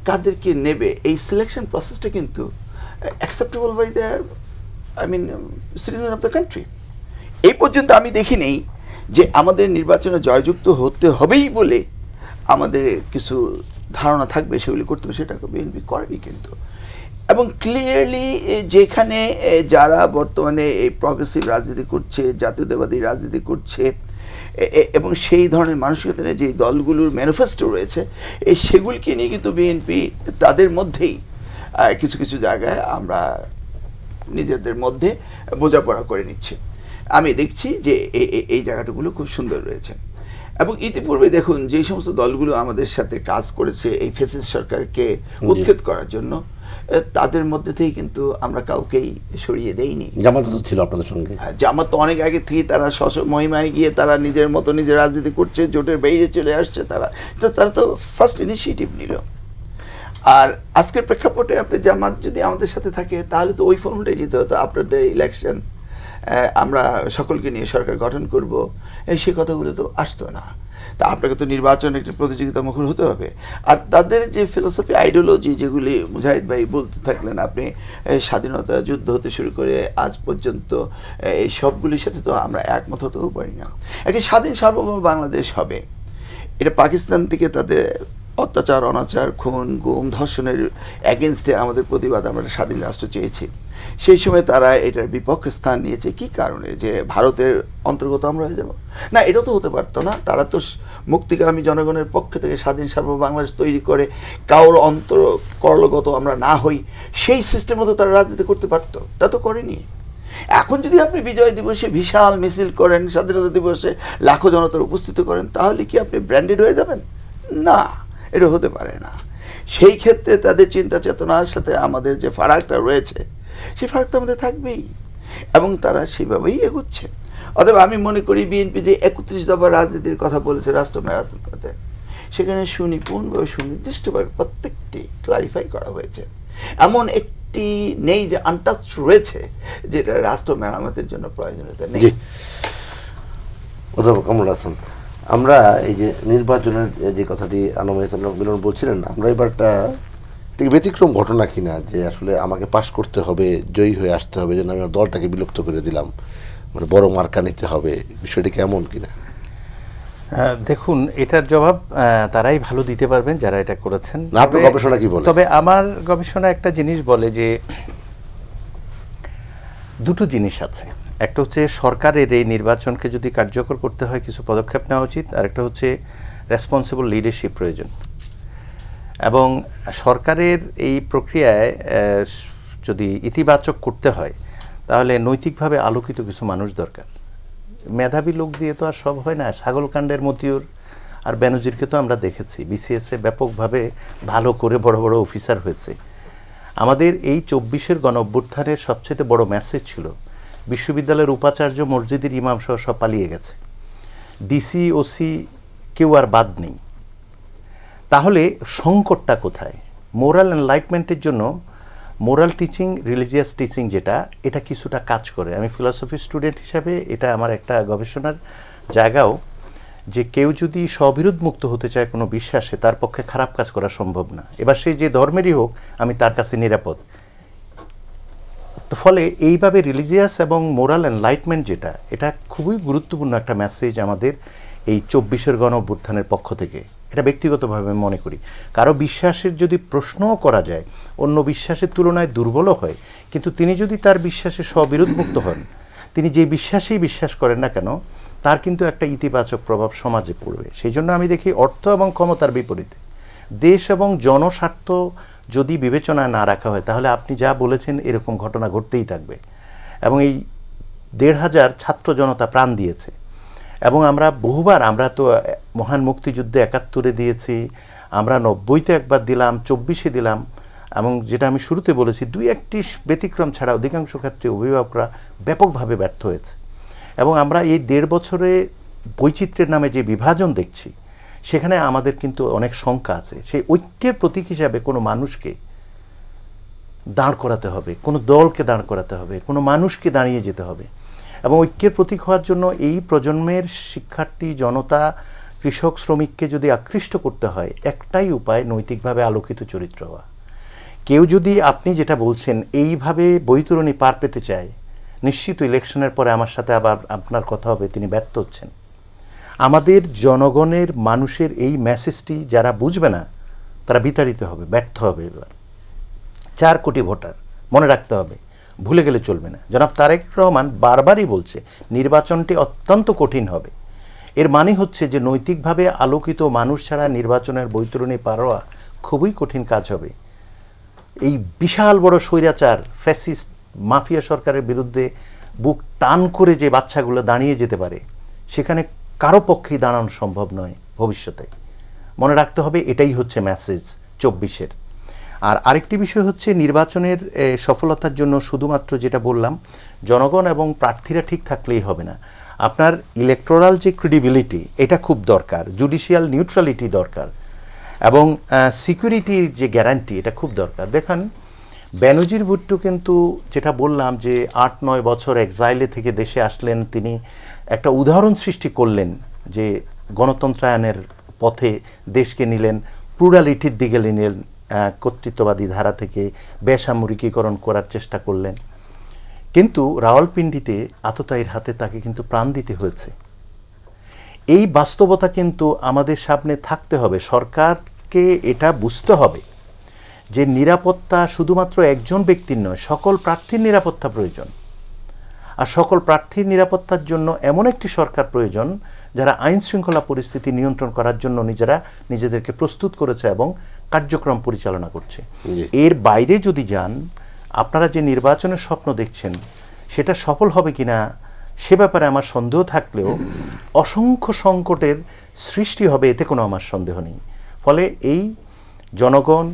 কাদেরকে নেবে, এই সিলেকশন প্রসেসটা কিন্তু acceptable by the citizen of the country. এই পর্যন্ত আমি দেখিনি যে আমাদের নির্বাচনে জয়যুক্ত হতে হবেই বলে আমাদের কিছু ধারণা থাকবে সেগুলি করতে হবে, সেটা বিএনপি করেনি কিন্তু। এবং ক্লিয়ারলি যেখানে যারা বর্তমানে এই প্রগ্রেসিভ রাজনীতি করছে, জাতীয়তাবাদী রাজনীতি করছে, এবং সেই ধরনের মানসিকতা নিয়ে যে দলগুলোর ম্যানিফেস্টো রয়েছে, সেগুলিকে নিয়ে কিন্তু বিএনপি তাদের মধ্যেই কিছু কিছু জায়গায় আমরা নিজেদের মধ্যে বোঝাপড়া করে নিচ্ছি। আমি দেখছি যে এই জায়গাটাগুলো খুব সুন্দর রয়েছে। এবং ইতিপূর্বে দেখুন, যে সমস্ত দলগুলো আমাদের সাথে কাজ করেছে এই ফ্যাসিস্ট সরকারকে উৎখাত করার জন্য, তাদের মধ্যে থেকে কিন্তু আমরা কাউকেই সরিয়ে দেইনি। জামাত তো ছিল আপনাদের সঙ্গে। জামাত তো অনেক আগে থেকে তারা মহিমায় গিয়ে তারা নিজের মতো নিজের রাজনীতি করছে, জোটের বাইরে চলে আসছে তারা তো ফার্স্ট ইনিশিয়েটিভ নিল। আর আজকের প্রেক্ষাপটে আপনি জামাত যদি আমাদের সাথে থাকে, তাহলে তো ওই ফর্মুলায় যেতে হতো, আফটার দ্য ইলেকশন আমরা সকলকে নিয়ে সরকার গঠন করব, সেই কথাগুলো তো আসতো না। তা আপনাকে তো নির্বাচন একটি প্রতিযোগিতা মুখর হতে হবে। আর তাদের যে ফিলোসফি, আইডিওলজি, যেগুলি মুজাহিদ ভাই বলতে থাকলেন, আপনি স্বাধীনতা যুদ্ধ হতে শুরু করে আজ পর্যন্ত এই সবগুলির সাথে তো আমরা একমত হতেও পারি না। একটি স্বাধীন সার্বভৌম বাংলাদেশ হবে, এটা পাকিস্তান থেকে তাদের অত্যাচার, অনাচার, খুন, গুম, ধর্ষণের এগেনস্টে আমাদের প্রতিবাদ, আমরা স্বাধীন রাষ্ট্র চেয়েছি। সেই সময় তারা এটার বিপক্ষে স্থান নিয়েছে। কি কারণে? যে ভারতের অন্তর্গত আমরা হয়ে যাব? না, এটা তো হতে পারতো না। তারা তো মুক্তিকামী জনগণের পক্ষ থেকে স্বাধীন সার্বভৌম বাংলাদেশ তৈরি করে কারোর করলগত আমরা না হই, সেই সিস্টেমে তো তারা রাজনীতি করতে পারতো, তা তো করেনি। এখন যদি আপনি বিজয় দিবসে বিশাল মিছিল করেন, স্বাধীনতা দিবসে লাখো জনতার উপস্থিত করেন, তাহলে কি আপনি ব্র্যান্ডেড হয়ে যাবেন? না, এটা হতে পারে না। সেই ক্ষেত্রে তাদের চিন্তা চেতনার সাথে আমাদের যে ফারাকটা রয়েছে, সেই ফারাকটা আমাদের থাকবেই, এবং তারা সেভাবেই এগোচ্ছে। অতএব আমি মনে করি বিএনপি যে 31 দফা রাজনীতির কথা বলেছে রাষ্ট্র মেরামতের কথা, সেখানে সুনিপুণভাবে সুনির্দিষ্টভাবে প্রত্যেকটি ক্লারিফাই করা হয়েছে। এমন একটি নেই যে আনটাচ রয়েছে যেটা রাষ্ট্র মেরামতের জন্য প্রয়োজনীয়তা নেই। অধ্যাপক কামরুল হাসান, আমরা এই যে নির্বাচনের যে কথাটি আনোয়ার ইসলাম মিলন বলছিলেন, আমরা এবারটা ঠিক ব্যতিক্রম ঘটনা কিনা, যে আসলে আমাকে পাশ করতে হবে, জয়ী হয়ে আসতে হবে, যেন আমি আমার দলটাকে বিলুপ্ত করে দিলাম, মানে বড় মার্কা নিতে হবে, বিষয়টি কেমন কিনা? দেখুন, এটার জবাব তারাই ভালো দিতে পারবেন যারা এটা করেছেন। না, আপনার গবেষণা কি বলে? তবে আমার গবেষণা একটা জিনিস বলে যে দুটো জিনিস আছে। একটা হচ্ছে সরকারের এই নির্বাচনকে যদি কার্যকর করতে হয় কিছু পদক্ষেপ নেওয়া উচিত, আর একটা হচ্ছে রেসপন্সিবল লিডারশিপ প্রয়োজন। এবং সরকারের এই প্রক্রিয়ায় যদি ইতিবাচক করতে হয়, তাহলে নৈতিকভাবে আলোকিত কিছু মানুষ দরকার। মেধাবী লোক দিয়ে তো আর সব হয় না। ছাগলকাণ্ডের মতিউর আর বেনজিরকে তো আমরা দেখেছি, বিসিএসে ব্যাপকভাবে ভালো করে বড় বড় অফিসার হয়েছে। আমাদের এই 24-এর গণ অভ্যুত্থানের সবচেয়ে বড় মেসেজ ছিল বিশ্ববিদ্যালয়ের উপাচার্য, মসজিদের ইমাম সহ সব পালিয়ে গেছে, ডিসি ওসি কেউ আর বাদ নেই। তাহলে সংকটটা কোথায়? মোরাল এনলাইটমেন্টের জন্য মোরাল টিচিং, রিলিজিয়াস টিচিং যেটা, এটা কিছুটা কাজ করে। আমি ফিলসফি স্টুডেন্ট হিসাবে এটা আমার একটা গবেষণার জায়গাও, যে কেউ যদি স্ববিরোধ মুক্ত হতে চায় কোনো বিশ্বাসে, তার পক্ষে খারাপ কাজ করা সম্ভব না। এবার সেই যে ধর্মেরই হোক, আমি তার কাছে নিরাপদ। তো ফলে এইভাবে রিলিজিয়াস এবং মোরাল এনলাইটমেন্ট যেটা, এটা খুবই গুরুত্বপূর্ণ একটা মেসেজ আমাদের এই 24-এর গণ অভ্যুত্থানের পক্ষ থেকে। এটা ব্যক্তিগতভাবে মনে করি। কারো বিশ্বাসের যদি প্রশ্নও করা যায়, অন্য বিশ্বাসের তুলনায় দুর্বলও হয়, কিন্তু তিনি যদি তার বিশ্বাসে স্ববিরোধ মুক্ত হন, তিনি যে বিশ্বাসেই বিশ্বাস করেন না কেন, তার কিন্তু একটা ইতিবাচক প্রভাব সমাজে পড়বে। সেই জন্য আমি দেখি অর্থ এবং ক্ষমতার বিপরীতে দেশ এবং জনস্বার্থ যদি বিবেচনায় না রাখা হয়, তাহলে আপনি যা বলেছেন এরকম ঘটনা ঘটতেই থাকবে। এবং এই ১,৫০০ ছাত্র জনতা প্রাণ দিয়েছে, এবং আমরা বহুবার, আমরা তো মহান মুক্তিযুদ্ধে ৭১-এ দিয়েছি, আমরা ৯০-তে একবার দিলাম, ২৪-এ দিলাম, এবং যেটা আমি শুরুতে বলেছি ২-১টি ব্যতিক্রম ছাড়া অধিকাংশ ক্ষেত্রে অভিভাবকরা ব্যাপকভাবে ব্যর্থ হয়েছে। এবং আমরা এই ১.৫ বছরে বৈচিত্র্যের নামে যে বিভাজন দেখছি, সেখানে আমাদের কিন্তু অনেক শঙ্কা আছে। সেই ঐক্যের প্রতীক হিসাবে কোনো মানুষকে দাঁড় করাতে হবে, কোনো দলকে দাঁড় করাতে হবে, কোনো মানুষকে দাঁড়িয়ে যেতে হবে। এবং ঐক্যের প্রতীক হওয়ার জন্য এই প্রজন্মের শিক্ষার্থী জনতা, কৃষক, শ্রমিককে যদি আকৃষ্ট করতে হয়, একটাই উপায়, নৈতিকভাবে আলোকিত চরিত্র হওয়া। কেউ যদি, আপনি যেটা বলছেন, এইভাবে বৈতরণী পার পেতে চায়, নিশ্চিত ইলেকশনের পরে আমার সাথে আবার আপনার কথা হবে, তিনি ব্যর্থ হচ্ছেন। আমাদের জনগণের, মানুষের এই মেসেজটি যারা বুঝবে না, তারা বিতাড়িত হবে, ব্যর্থ হবে। এবার ৪ কোটি ভোটার, মনে রাখতে হবে, ভুলে গেলে চলবে না। জনাব তারেক রহমান বারবারই বলছে নির্বাচনটি অত্যন্ত কঠিন হবে। এর মানে হচ্ছে যে নৈতিকভাবে আলোকিত মানুষ ছাড়া নির্বাচনের বৈতরণী পার হওয়া খুবই কঠিন কাজ হবে। এই বিশাল বড় স্বৈরাচার, ফ্যাসিস্ট, মাফিয়া সরকারের বিরুদ্ধে বুক টান করে যে বাচ্চাগুলো দাঁড়িয়ে যেতে পারে, সেখানে কারো পক্ষেই দাঁড়ানো সম্ভব নয় ভবিষ্যতে। মনে রাখতে হবে, এটাই হচ্ছে মেসেজ ২৪-এর। আর আরেকটি বিষয় হচ্ছে, নির্বাচনের সফলতার জন্য শুধুমাত্র যেটা বললাম, জনগণ এবং প্রার্থীরা ঠিক থাকলেই হবে না। আপনার ইলেকটোরাল যে ক্রেডিবিলিটি, এটা খুব দরকার, জুডিশিয়াল নিউট্রালিটি দরকার, এবং সিকিউরিটির যে গ্যারান্টি, এটা খুব দরকার। দেখেন, বেনজির ভুট্টো কিন্তু, যেটা বললাম যে ৮-৯ বছর এক্সাইলে থেকে দেশে আসলেন, তিনি একটা উদাহরণ সৃষ্টি করলেন যে গণতন্ত্রায়নের পথে দেশকে নিলেন, প্লুরালিটির দিকে নিলেন, কর্তৃত্ববাদী ধারা থেকে বেসামরিকীকরণ করার চেষ্টা করলেন। কিন্তু রাওয়ালপিন্ডিতে আততায়ীর হাতে তাকে কিন্তু প্রাণ দিতে হয়েছে। এই বাস্তবতা কিন্তু আমাদের সামনে থাকতে হবে। সরকারকে এটা বুঝতে হবে যে নিরাপত্তা শুধুমাত্র একজন ব্যক্তির নয়, সকল প্রার্থীর নিরাপত্তা প্রয়োজন। আর সকল প্রার্থীর নিরাপত্তার জন্য এমন একটি সরকার প্রয়োজন যারা আইন শৃঙ্খলা পরিস্থিতি নিয়ন্ত্রণ করার জন্য নিজেদেরকে প্রস্তুত করেছে এবং কার্যক্রম পরিচালনা করছে। এর বাইরে যদি যান, আপনারা যে নির্বাচনের স্বপ্ন দেখছেন, সেটা সফল হবে কিনা সে ব্যাপারে আমার সন্দেহ থাকলেও অসংখ্য সংকটের সৃষ্টি হবে, এতে কোনো আমার সন্দেহ নেই। ফলে এই জনগণ,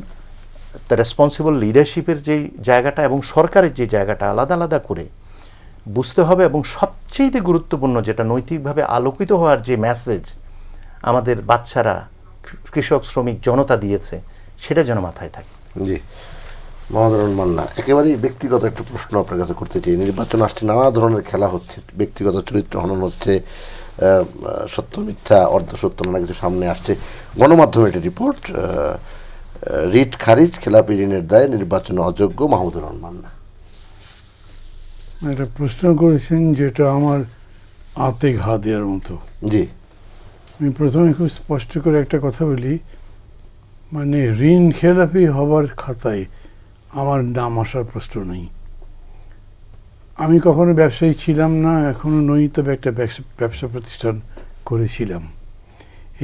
রেসপন্সিবল লিডারশিপের যে জায়গাটা এবং সরকারের যে জায়গাটা আলাদা আলাদা করে বুঝতে হবে, এবং সবচেয়ে গুরুত্বপূর্ণ যেটা, নৈতিকভাবে আলোকিত হওয়ার যে মেসেজ আমাদের বাচ্চারা, কৃষক, শ্রমিক জনতা দিয়েছে, সেটা যেন মাথায় থাকে। জি, মোহাম্মদ মান্না, একেবারেই ব্যক্তিগত একটা প্রশ্ন আপনার কাছে করতে চাই। নির্বাচন আসছে, নানা ধরনের খেলা হচ্ছে, ব্যক্তিগত চরিত্র হনন হচ্ছে, সত্য মিথ্যা, অর্ধসত্য নানা কিছু সামনে আসছে। গণমাধ্যমে একটা রিপোর্ট, রিট খারিজ, খেলাপি ঋণের দায়ে নির্বাচনে অযোগ্য মাহমুদুর রহমান মান্না। একটা প্রশ্ন করেছেন যেটা আমার আতে ঘা দেওয়ার মতো। জি, আমি প্রথমে খুব স্পষ্ট করে একটা কথা বলি, মানে ঋণ খেলাপি হবার খাতায় আমার নাম আসার প্রশ্ন নেই। আমি কখনো ব্যবসায়ী ছিলাম না, এখনও নই, তবে একটা ব্যবসা প্রতিষ্ঠান করেছিলাম।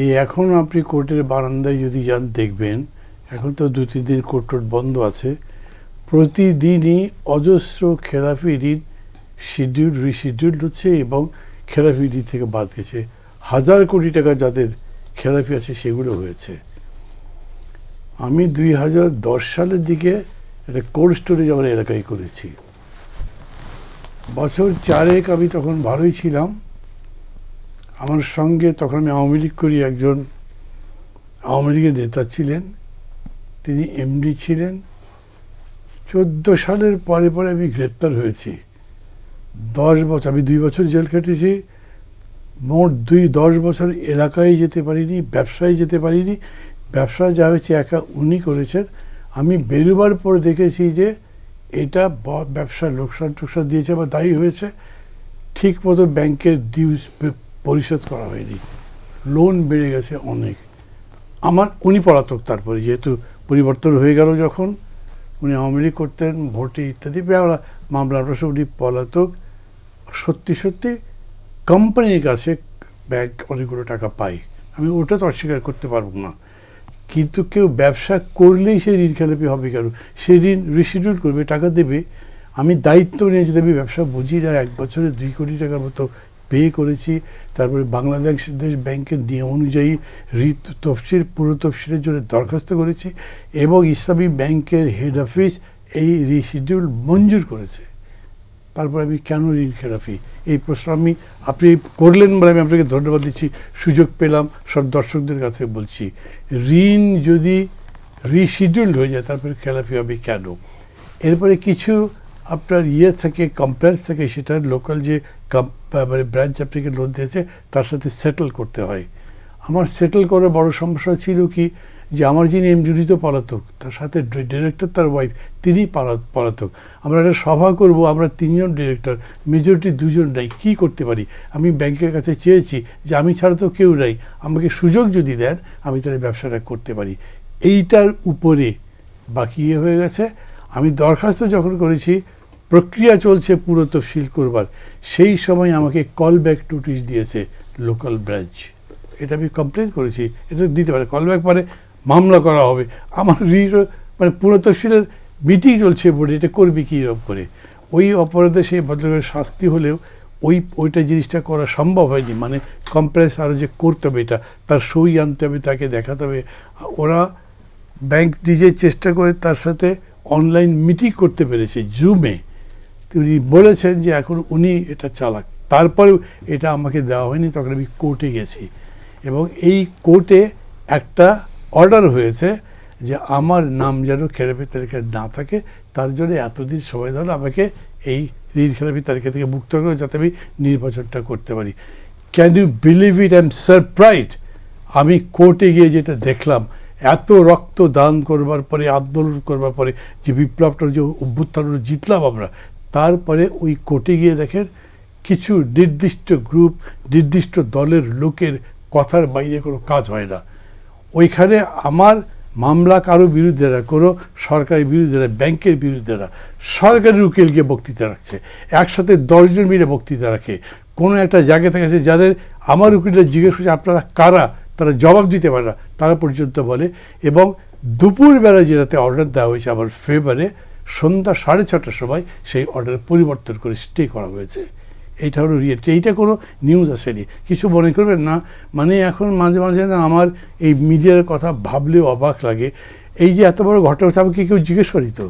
এই এখন আপনি কোর্টের বারান্দায় যদি যান, দেখবেন এখন তো 2-3 দিন কোর্ট বন্ধ আছে, প্রতিদিনই অজস্র খেলাপি ঋণ শিডিউল রিশিডিউল্ড হচ্ছে এবং খেলাপি ঋণ থেকে বাদ গেছে। 1000 কোটি টাকা যাদের খেলাপি আছে সেগুলো হয়েছে। আমি 2010 সালের দিকে একটা কোল্ড স্টোরেজ আমার এলাকায় করেছি। বছর 4 আমি তখন ভালোই ছিলাম। আমার সঙ্গে তখন আমি আওয়ামী লীগ করি, একজন আওয়ামী লীগের নেতা ছিলেন, তিনি এমডি ছিলেন। 14 সালের পরে আমি গ্রেপ্তার হয়েছি। 10 বছর, আমি 2 বছর জেল কেটেছি। মোট 10 বছর এলাকায় যেতে পারিনি, ব্যবসায় যেতে পারিনি। ব্যবসা যা হয়েছে একা উনি করেছেন। আমি বেরোবার পরে দেখেছি যে এটা ব্যবসার লোকসান টোকসান দিয়েছে বা দায়ী হয়েছে, ঠিক মতো ব্যাংকের ডিউজ পরিশোধ করা হয়নি, লোন বেড়ে গেছে অনেক। উনি পলাতক, তারপরে যেহেতু পরিবর্তন হয়ে গেল, যখন উনি আওয়ামী লীগ করতেন, ভোটে ইত্যাদি মামলা প্রশ্ন, উনি পলাতক, সত্যি সত্যি কোম্পানির কাছে ব্যাংক অনেকগুলো টাকা পায়, আমি ওটা তো অস্বীকার করতে পারবো না। কিন্তু কেউ ব্যবসা করলেই সে ঋণ খেলাপি হবে কেন? সে ঋণ রিশিডিউল করবে, টাকা দেবে। আমি দায়িত্ব নিয়ে যদি আমি ব্যবসা বুঝি না, 1 বছরে 2 কোটি টাকার মতো পে করেছি। তারপরে বাংলাদেশ ব্যাংকের নিয়ম অনুযায়ী পুরো তফসিলের জন্য দরখাস্ত করেছি এবং ইসলামী ব্যাংকের হেড অফিস এই রিশিডিউল মঞ্জুর করেছে। তারপর আমি কেন ঋণ খেলাপি, এই প্রশ্ন আপনি করলেন বলে আমি আপনাকে ধন্যবাদ দিচ্ছি, সুযোগ পেলাম সব দর্শকদের কাছে বলছি। ঋণ যদি রিশিডিউল হয়ে যায় তারপরে খেলাপি হবে কেন? এরপরে কিছু আপনার থাকে, কমপ্লেন্স থাকে, সেটা লোকাল যে মানে ব্রাঞ্চ আপনাকে লোন দিয়েছে তার সাথে সেটেল করতে হয়। আমার সেটেল করার বড় সমস্যা ছিল কি, যে আমার যিনি এমডি তো পলাতক, তার সাথে ডিরেক্টর তার ওয়াইফ তিনি পলাতক। আমরা একটা সভা করব, আমরা 3 জন ডিরেক্টর, মেজরিটি 2 জন নাই, কী করতে পারি? আমি ব্যাংকের কাছে চেয়েছি যে আমি ছাড়া তো কেউ নাই, আমাকে সুযোগ যদি দেন আমি তাহলে ব্যবসাটা করতে পারি। এইটার উপরে বাকি হয়ে গেছে। আমি দরখাস্ত যখন করেছি, প্রক্রিয়া চলছে পুরো তফসিল করবার, সেই সময় আমাকে কল ব্যাক নোটিশ দিয়েছে লোকাল ব্রাঞ্চ। এটা আমি কমপ্লেন করেছি, এটা দিতে পারে কল ব্যাক, মানে মামলা করা হবে। আমার মানে পুরো তফসিলের মিটিং চলছে বোর্ডে, এটা করবি কী রকম করে? ওই অপরাধে সেই ভদ্রলোকের শাস্তি হলেও ওইটা জিনিসটা করা সম্ভব হয়নি। মানে কমপ্লেন্স আরও যে করতে হবে, এটা তার সই আনতে হবে, তাকে দেখাতে হবে। ওরা ব্যাংক নিজে চেষ্টা করে তার সাথে অনলাইন মিটিং করতে পেরেছে জুমে। তিনি বলেছেন যে এখন উনি এটা চালাক, তারপরেও এটা আমাকে দেওয়া হয়নি। তখন আমি কোর্টে গেছি এবং এই কোর্টে একটা অর্ডার হয়েছে যে আমার নাম যেন খেলাপি তালিকায় না থাকে, তার জন্য এতদিন সময় ধরে আমাকে এই ঋণ খেলাপি তালিকা থেকে মুক্ত করে, যাতে আমি নির্বাচনটা করতে পারি। Can you believe it? I am surprised. আমি কোর্টে গিয়ে যেটা দেখলাম, এত রক্ত দান করবার পরে, আন্দোলন করবার পরে যে বিপ্লবটা, যে অভ্যুত্থান জিতলাম আমরা, তারপরে ওই কোর্টে গিয়ে দেখেন কিছু নির্দিষ্ট গ্রুপ, নির্দিষ্ট দলের লোকের কথার বাইরে কোনো কাজ হয় না। ওইখানে আমার মামলা কারো বিরুদ্ধে না, কোনো সরকারের বিরুদ্ধে না, ব্যাংকের বিরুদ্ধে না, সরকারের উকিল গিয়ে বক্তৃতা রাখছে, একসাথে 10 জন মিলে বক্তৃতা রাখে। কোনো একটা জায়গা থেকে আছে, যাদের আমার উকিলরা জিজ্ঞেস করছে আপনারা কারা, তারা জবাব দিতে পারে না, তারা পর্যন্ত বলে। এবং দুপুরবেলা যেটাতে অর্ডার দেওয়া হয়েছে আমার ফেভারে, সন্ধ্যা 6:30টার সময় সেই অর্ডার পরিবর্তন করে স্টে করা হয়েছে। এইটা হলো রিয়েলিটি, এইটা কোনো নিউজ আসেনি, কিছু মনে করবেন না। মানে এখন মাঝে মাঝে না আমার এই মিডিয়ার কথা ভাবলেও অবাক লাগে। এই যে এত বড় ঘটনা হচ্ছে, আমাকে কেউ জিজ্ঞেস করি তো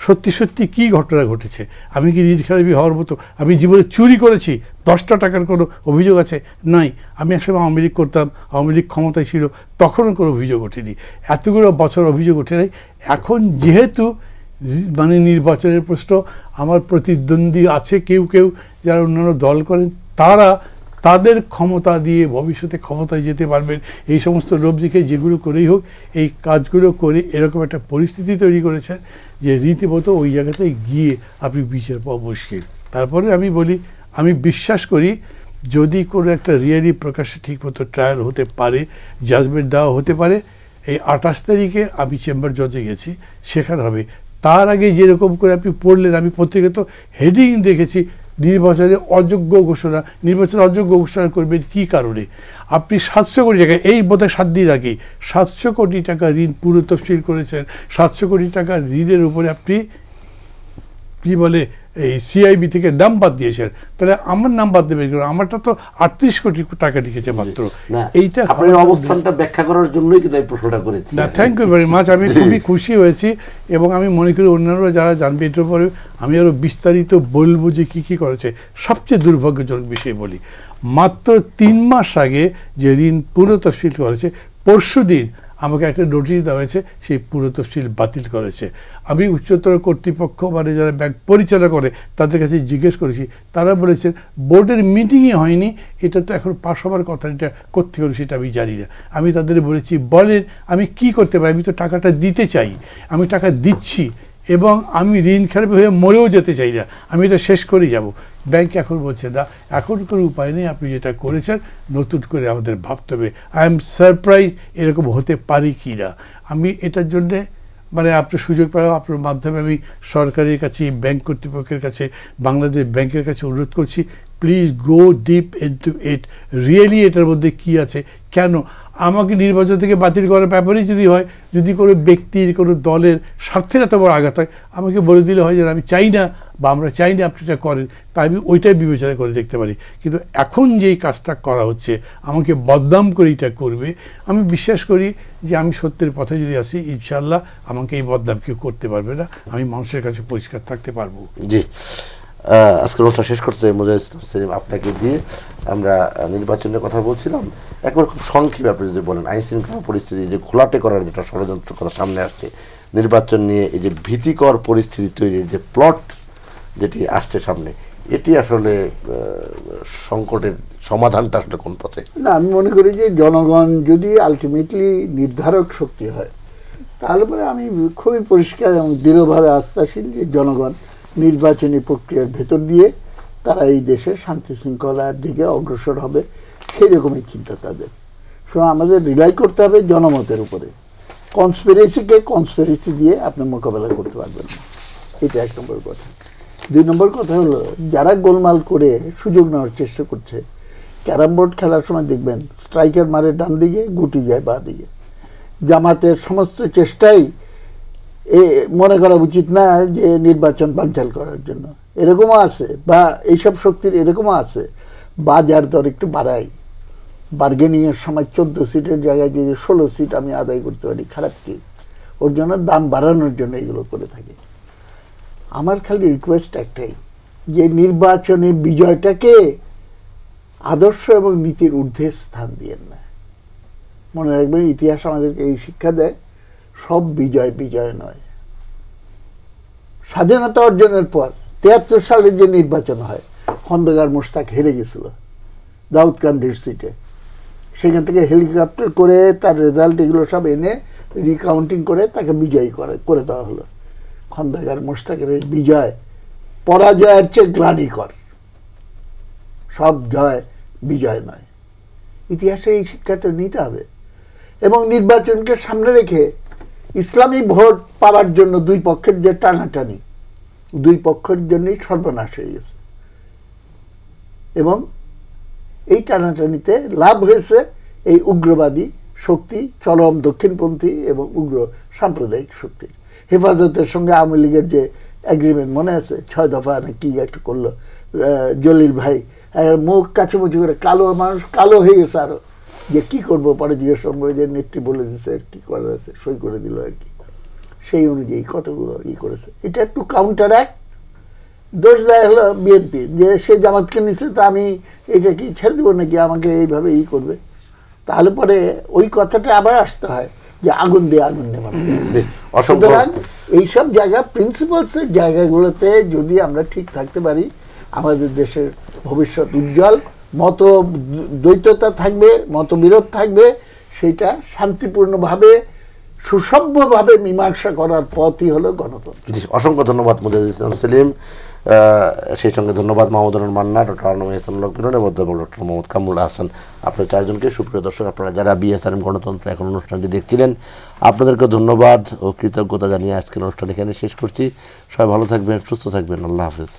সত্যি সত্যি কী ঘটনা ঘটেছে, আমি কি ঋণ খেলাপি হওয়ার মতো? আমি জীবনে চুরি করেছি, 10টা টাকার কোনো অভিযোগ আছে? নাই। আমি একসময় আওয়ামী লীগ করতাম, আওয়ামী লীগ ক্ষমতায় ছিল, তখনও কোনো অভিযোগ ওঠেনি, এতগুলো বছর অভিযোগ ওঠে নাই। এখন যেহেতু মানে নির্বাচনের প্রশ্ন, আমার প্রতিদ্বন্দ্বী আছে কেউ কেউ যারা অন্যান্য দল করেন, তারা তাদের ক্ষমতা দিয়ে ভবিষ্যতে ক্ষমতায় যেতে পারবেন, এই সমস্ত লোভ দেখে যেগুলো করেই হোক এই কাজগুলো করে এরকম একটা পরিস্থিতি তৈরি করেছেন যে রীতিমতো ওই জায়গাতে গিয়ে আপনি বিচার পাওয়া মুশকিল। তারপরে আমি বলি, আমি বিশ্বাস করি যদি কোনো একটা রিয়েলি প্রকাশ্যে ঠিকমতো ট্রায়াল হতে পারে, জাজমেন্ট দেওয়া হতে পারে, এই 28 তারিখে আমি চেম্বার জজে গেছি, সেখানে হবে। তার আগে যেরকম করে আপনি পড়লেন, আমি পত্রিকা তো হেডিং দেখেছি, নির্বাচনে অযোগ্য ঘোষণা, নির্বাচনে অযোগ্য ঘোষণা করবেন কী কারণে? আপনি 700 কোটি টাকা, এই বোধহয় 7 দিন আগে 700 কোটি টাকা ঋণ পুরো তফসিল করেছেন। 700 কোটি টাকা ঋণের উপরে আপনি কী বলে এই সিআইবি থেকে নাম বাদ দিয়েছেন, তাহলে আমার নাম বাদ দেবেন কেন? আমারটা তো 38 কোটি টাকা লিখেছে মাত্র। এইটা আপনার অবস্থানটা ব্যাখ্যা করার জন্যই কিন্তু এই প্রশ্নটা করেছি। না, থ্যাংক ইউ ভেরি মাচ। আমি খুবই খুশি হয়েছি এবং আমি মনে করি অন্যান্যরা যারা জানবে এটার পরে আমি আরও বিস্তারিত বলবো যে কী কী করেছে। সবচেয়ে দুর্ভাগ্যজনক বিষয় বলি, মাত্র 3 মাস আগে যে ঋণ পুরো তফসিল করেছে, পরশুদিন আমাকে একটা নোটিশ দেওয়া হয়েছে সেই পুরো তফসিল বাতিল করেছে। আমি উচ্চতর কর্তৃপক্ষ মানে যারা ব্যাংক পরিচালনা করে তাদের কাছে জিজ্ঞেস করেছি, তারা বলেছেন বোর্ডের মিটিংই হয়নি, এটা তো এখন পাস হবার কথা, এটা করতে হবে সেটা আমি জানি না। আমি তাদের বলেছি বলেন আমি কি করতে পারি, আমি তো টাকাটা দিতে চাই, আমি টাকা দিচ্ছি এবং আমি ঋণ খেলাপি হয়ে মরেও যেতে চাই না, আমি এটা শেষ করেই যাব। ব্যাংক এখন বলছে না, এখন কোনো উপায় নেই, আপনি যেটা করেছেন নতুন করে আমাদের ভাবতে হবে। আই এম সারপ্রাইজ এরকম হতে পারি কি না। আমি এটার জন্যে মানে আপনি সুযোগ পাওয়া আপনার মাধ্যমে আমি সরকারের কাছে, ব্যাংক কর্তৃপক্ষের কাছে, বাংলাদেশ ব্যাংকের কাছে অনুরোধ করছি, please go deep into it, really এটার মধ্যে কি আছে, কেন আমাকে নির্বাচন থেকে বাতিল করার ব্যাপারেই যদি হয়, যদি কোনো ব্যক্তির কোনো দলের স্বার্থের এত বড় আঘাত হয়, আমাকে বলে দিলে হয় যে আমি চাই না বা আমরা চাই না আপনি এটা করেন, তাই আমি ওইটাই বিবেচনা করে দেখতে পারি। কিন্তু এখন যেই কাজটা করা হচ্ছে, আমাকে বদনাম করে এটা করবে, আমি বিশ্বাস করি যে আমি সত্যের পথে যদি আসি, ইনশাআল্লাহ আমাকে এই বদনাম কেউ করতে পারবে না, আমি মানুষের কাছে পরিষ্কার থাকতে পারবো। জি, আজকের অনুষ্ঠান শেষ করতে মুজাহিদ ইসলাম সেলিম আপনাকে দিয়ে আমরা নির্বাচনের কথা বলছিলাম। একবার খুব সংক্ষেপে আপনি যদি বলেন, আইন শৃঙ্খলা পরিস্থিতি যে ঘোলাটে করার যেটা ষড়যন্ত্র কথা সামনে আসছে, নির্বাচন নিয়ে এই যে ভীতিকর পরিস্থিতি তৈরির যে প্লট যেটি আসছে সামনে, এটি আসলে সংকটের সমাধানটা আসলে কোন পথে? না, আমি মনে করি যে জনগণ যদি আলটিমেটলি নির্ধারক শক্তি হয়, তাহলে পরে আমি খুবই পরিষ্কার এবং দৃঢ়ভাবে আস্থাশীল যে জনগণ নির্বাচনী প্রক্রিয়ার ভেতর দিয়ে তারা এই দেশে শান্তি শৃঙ্খলার দিকে অগ্রসর হবে, সেই রকমই চিন্তা তাদের। সুতরাং আমাদের রিলাই করতে হবে জনমতের উপরে। কনস্পিরেসিকে কনস্পিরেসি দিয়ে আপনি মোকাবেলা করতে পারবেন না, এটা এক নম্বর কথা। দুই নম্বর কথা হলো, যারা গোলমাল করে সুযোগ নেওয়ার চেষ্টা করছে, ক্যারাম বোর্ড খেলার সময় দেখবেন স্ট্রাইকার মারে ডান দিকে, গুটি যায় বাঁ দিকে। জামাতের সমস্ত চেষ্টাই মনে করা উচিত না যে নির্বাচন বানচাল করার জন্য, এরকমও আছে, বা এইসব শক্তির এরকমও আছে বাজার দর একটু বাড়াই, বার্গেনিংয়ের সময় 14 সিটের জায়গায় যদি 16 সিট আমি আদায় করতে পারি, খারাপ কি? ওর জন্য দাম বাড়ানোর জন্য এগুলো করে থাকে। আমার খালি রিকোয়েস্ট একটাই, যে নির্বাচনে বিজয়টাকে আদর্শ এবং নীতির ঊর্ধ্বে স্থান দিয়েন না। মনে রাখবেন, ইতিহাস আমাদেরকে এই শিক্ষা দেয়, সব বিজয় বিজয় নয়। স্বাধীনতা অর্জনের পর 73 সালে যে নির্বাচন হয়, খন্দকার মোশতাক হেরে গেছিল দাউদকান্দির সিটে, সেখান থেকে হেলিকপ্টার করে তার রেজাল্ট এগুলো সব এনে রিকাউন্টিং করে তাকে বিজয়ী করে দেওয়া হলো। খন্দকার মোশতাকের এই বিজয় পরাজয়ের চেয়ে গ্লানিকর। সব জয় বিজয় নয়। ইতিহাসে এই শিক্ষা তো নিতে হবে। এবং নির্বাচনকে সামনে রেখে ইসলামী ভোট পাওয়ার জন্য দুই পক্ষের যে টানাটানি, দুই পক্ষের জন্যই সর্বনাশ হয়ে গেছে। এবং এই টানাটানিতে লাভ হয়েছে এই উগ্রবাদী শক্তি, চরম দক্ষিণপন্থী এবং উগ্র সাম্প্রদায়িক শক্তির। হেফাজতের সঙ্গে আওয়ামী লীগের যে অ্যাগ্রিমেন্ট মনে আছে, 6 দফা না কি একটা করলো জলিল ভাই, মুখ কাছামুচি করে, কালো মানুষ কালো হয়ে গেছে আরো, যে কি করবো, পরে জিজ্ঞেস করবো যে নেত্রী বলে দিচ্ছে কি করার আছে, সই করে দিল আর কি। সেই অনুযায়ী কতগুলো করেছে। এটা একটু কাউন্টার অ্যাক্ট। দোষ দেয় হলো বিএনপি, যে সে জামাতকে নিচ্ছে, তা আমি এটা কি ছেড়ে দেবো নাকি, আমাকে এইভাবে করবে। তাহলে পরে ওই কথাটা আবার আসতে হয় যে আগুন দিয়ে আগুন নেভানো। সুতরাং এইসব জায়গা, প্রিন্সিপালসের জায়গাগুলোতে যদি আমরা ঠিক থাকতে পারি, আমাদের দেশের ভবিষ্যৎ উজ্জ্বল। মত দ্বৈততা থাকবে, মতবিরোধ থাকবে, সেটা শান্তিপূর্ণভাবে সুসভ্যভাবে মীমাংসা করার পথই হলো গণতন্ত্র। অসংখ্য ধন্যবাদ মুজাহিদ ইসলাম সেলিম, সেই সঙ্গে ধন্যবাদ মাহমুদুর রহমান মান্না, ডক্টর আনোয়ার ইসলাম লকবিন এবং ডক্টর মোহাম্মদ কামরুল হাসান, আপনার চারজনকে। সুপ্রিয় দর্শক, আপনারা যারা বিএসআরএম গণতন্ত্র এখন অনুষ্ঠানটি দেখছিলেন, আপনাদেরকে ধন্যবাদ ও কৃতজ্ঞতা জানিয়ে আজকের অনুষ্ঠান এখানে শেষ করছি। সবাই ভালো থাকবেন, সুস্থ থাকবেন। আল্লাহ হাফিজ।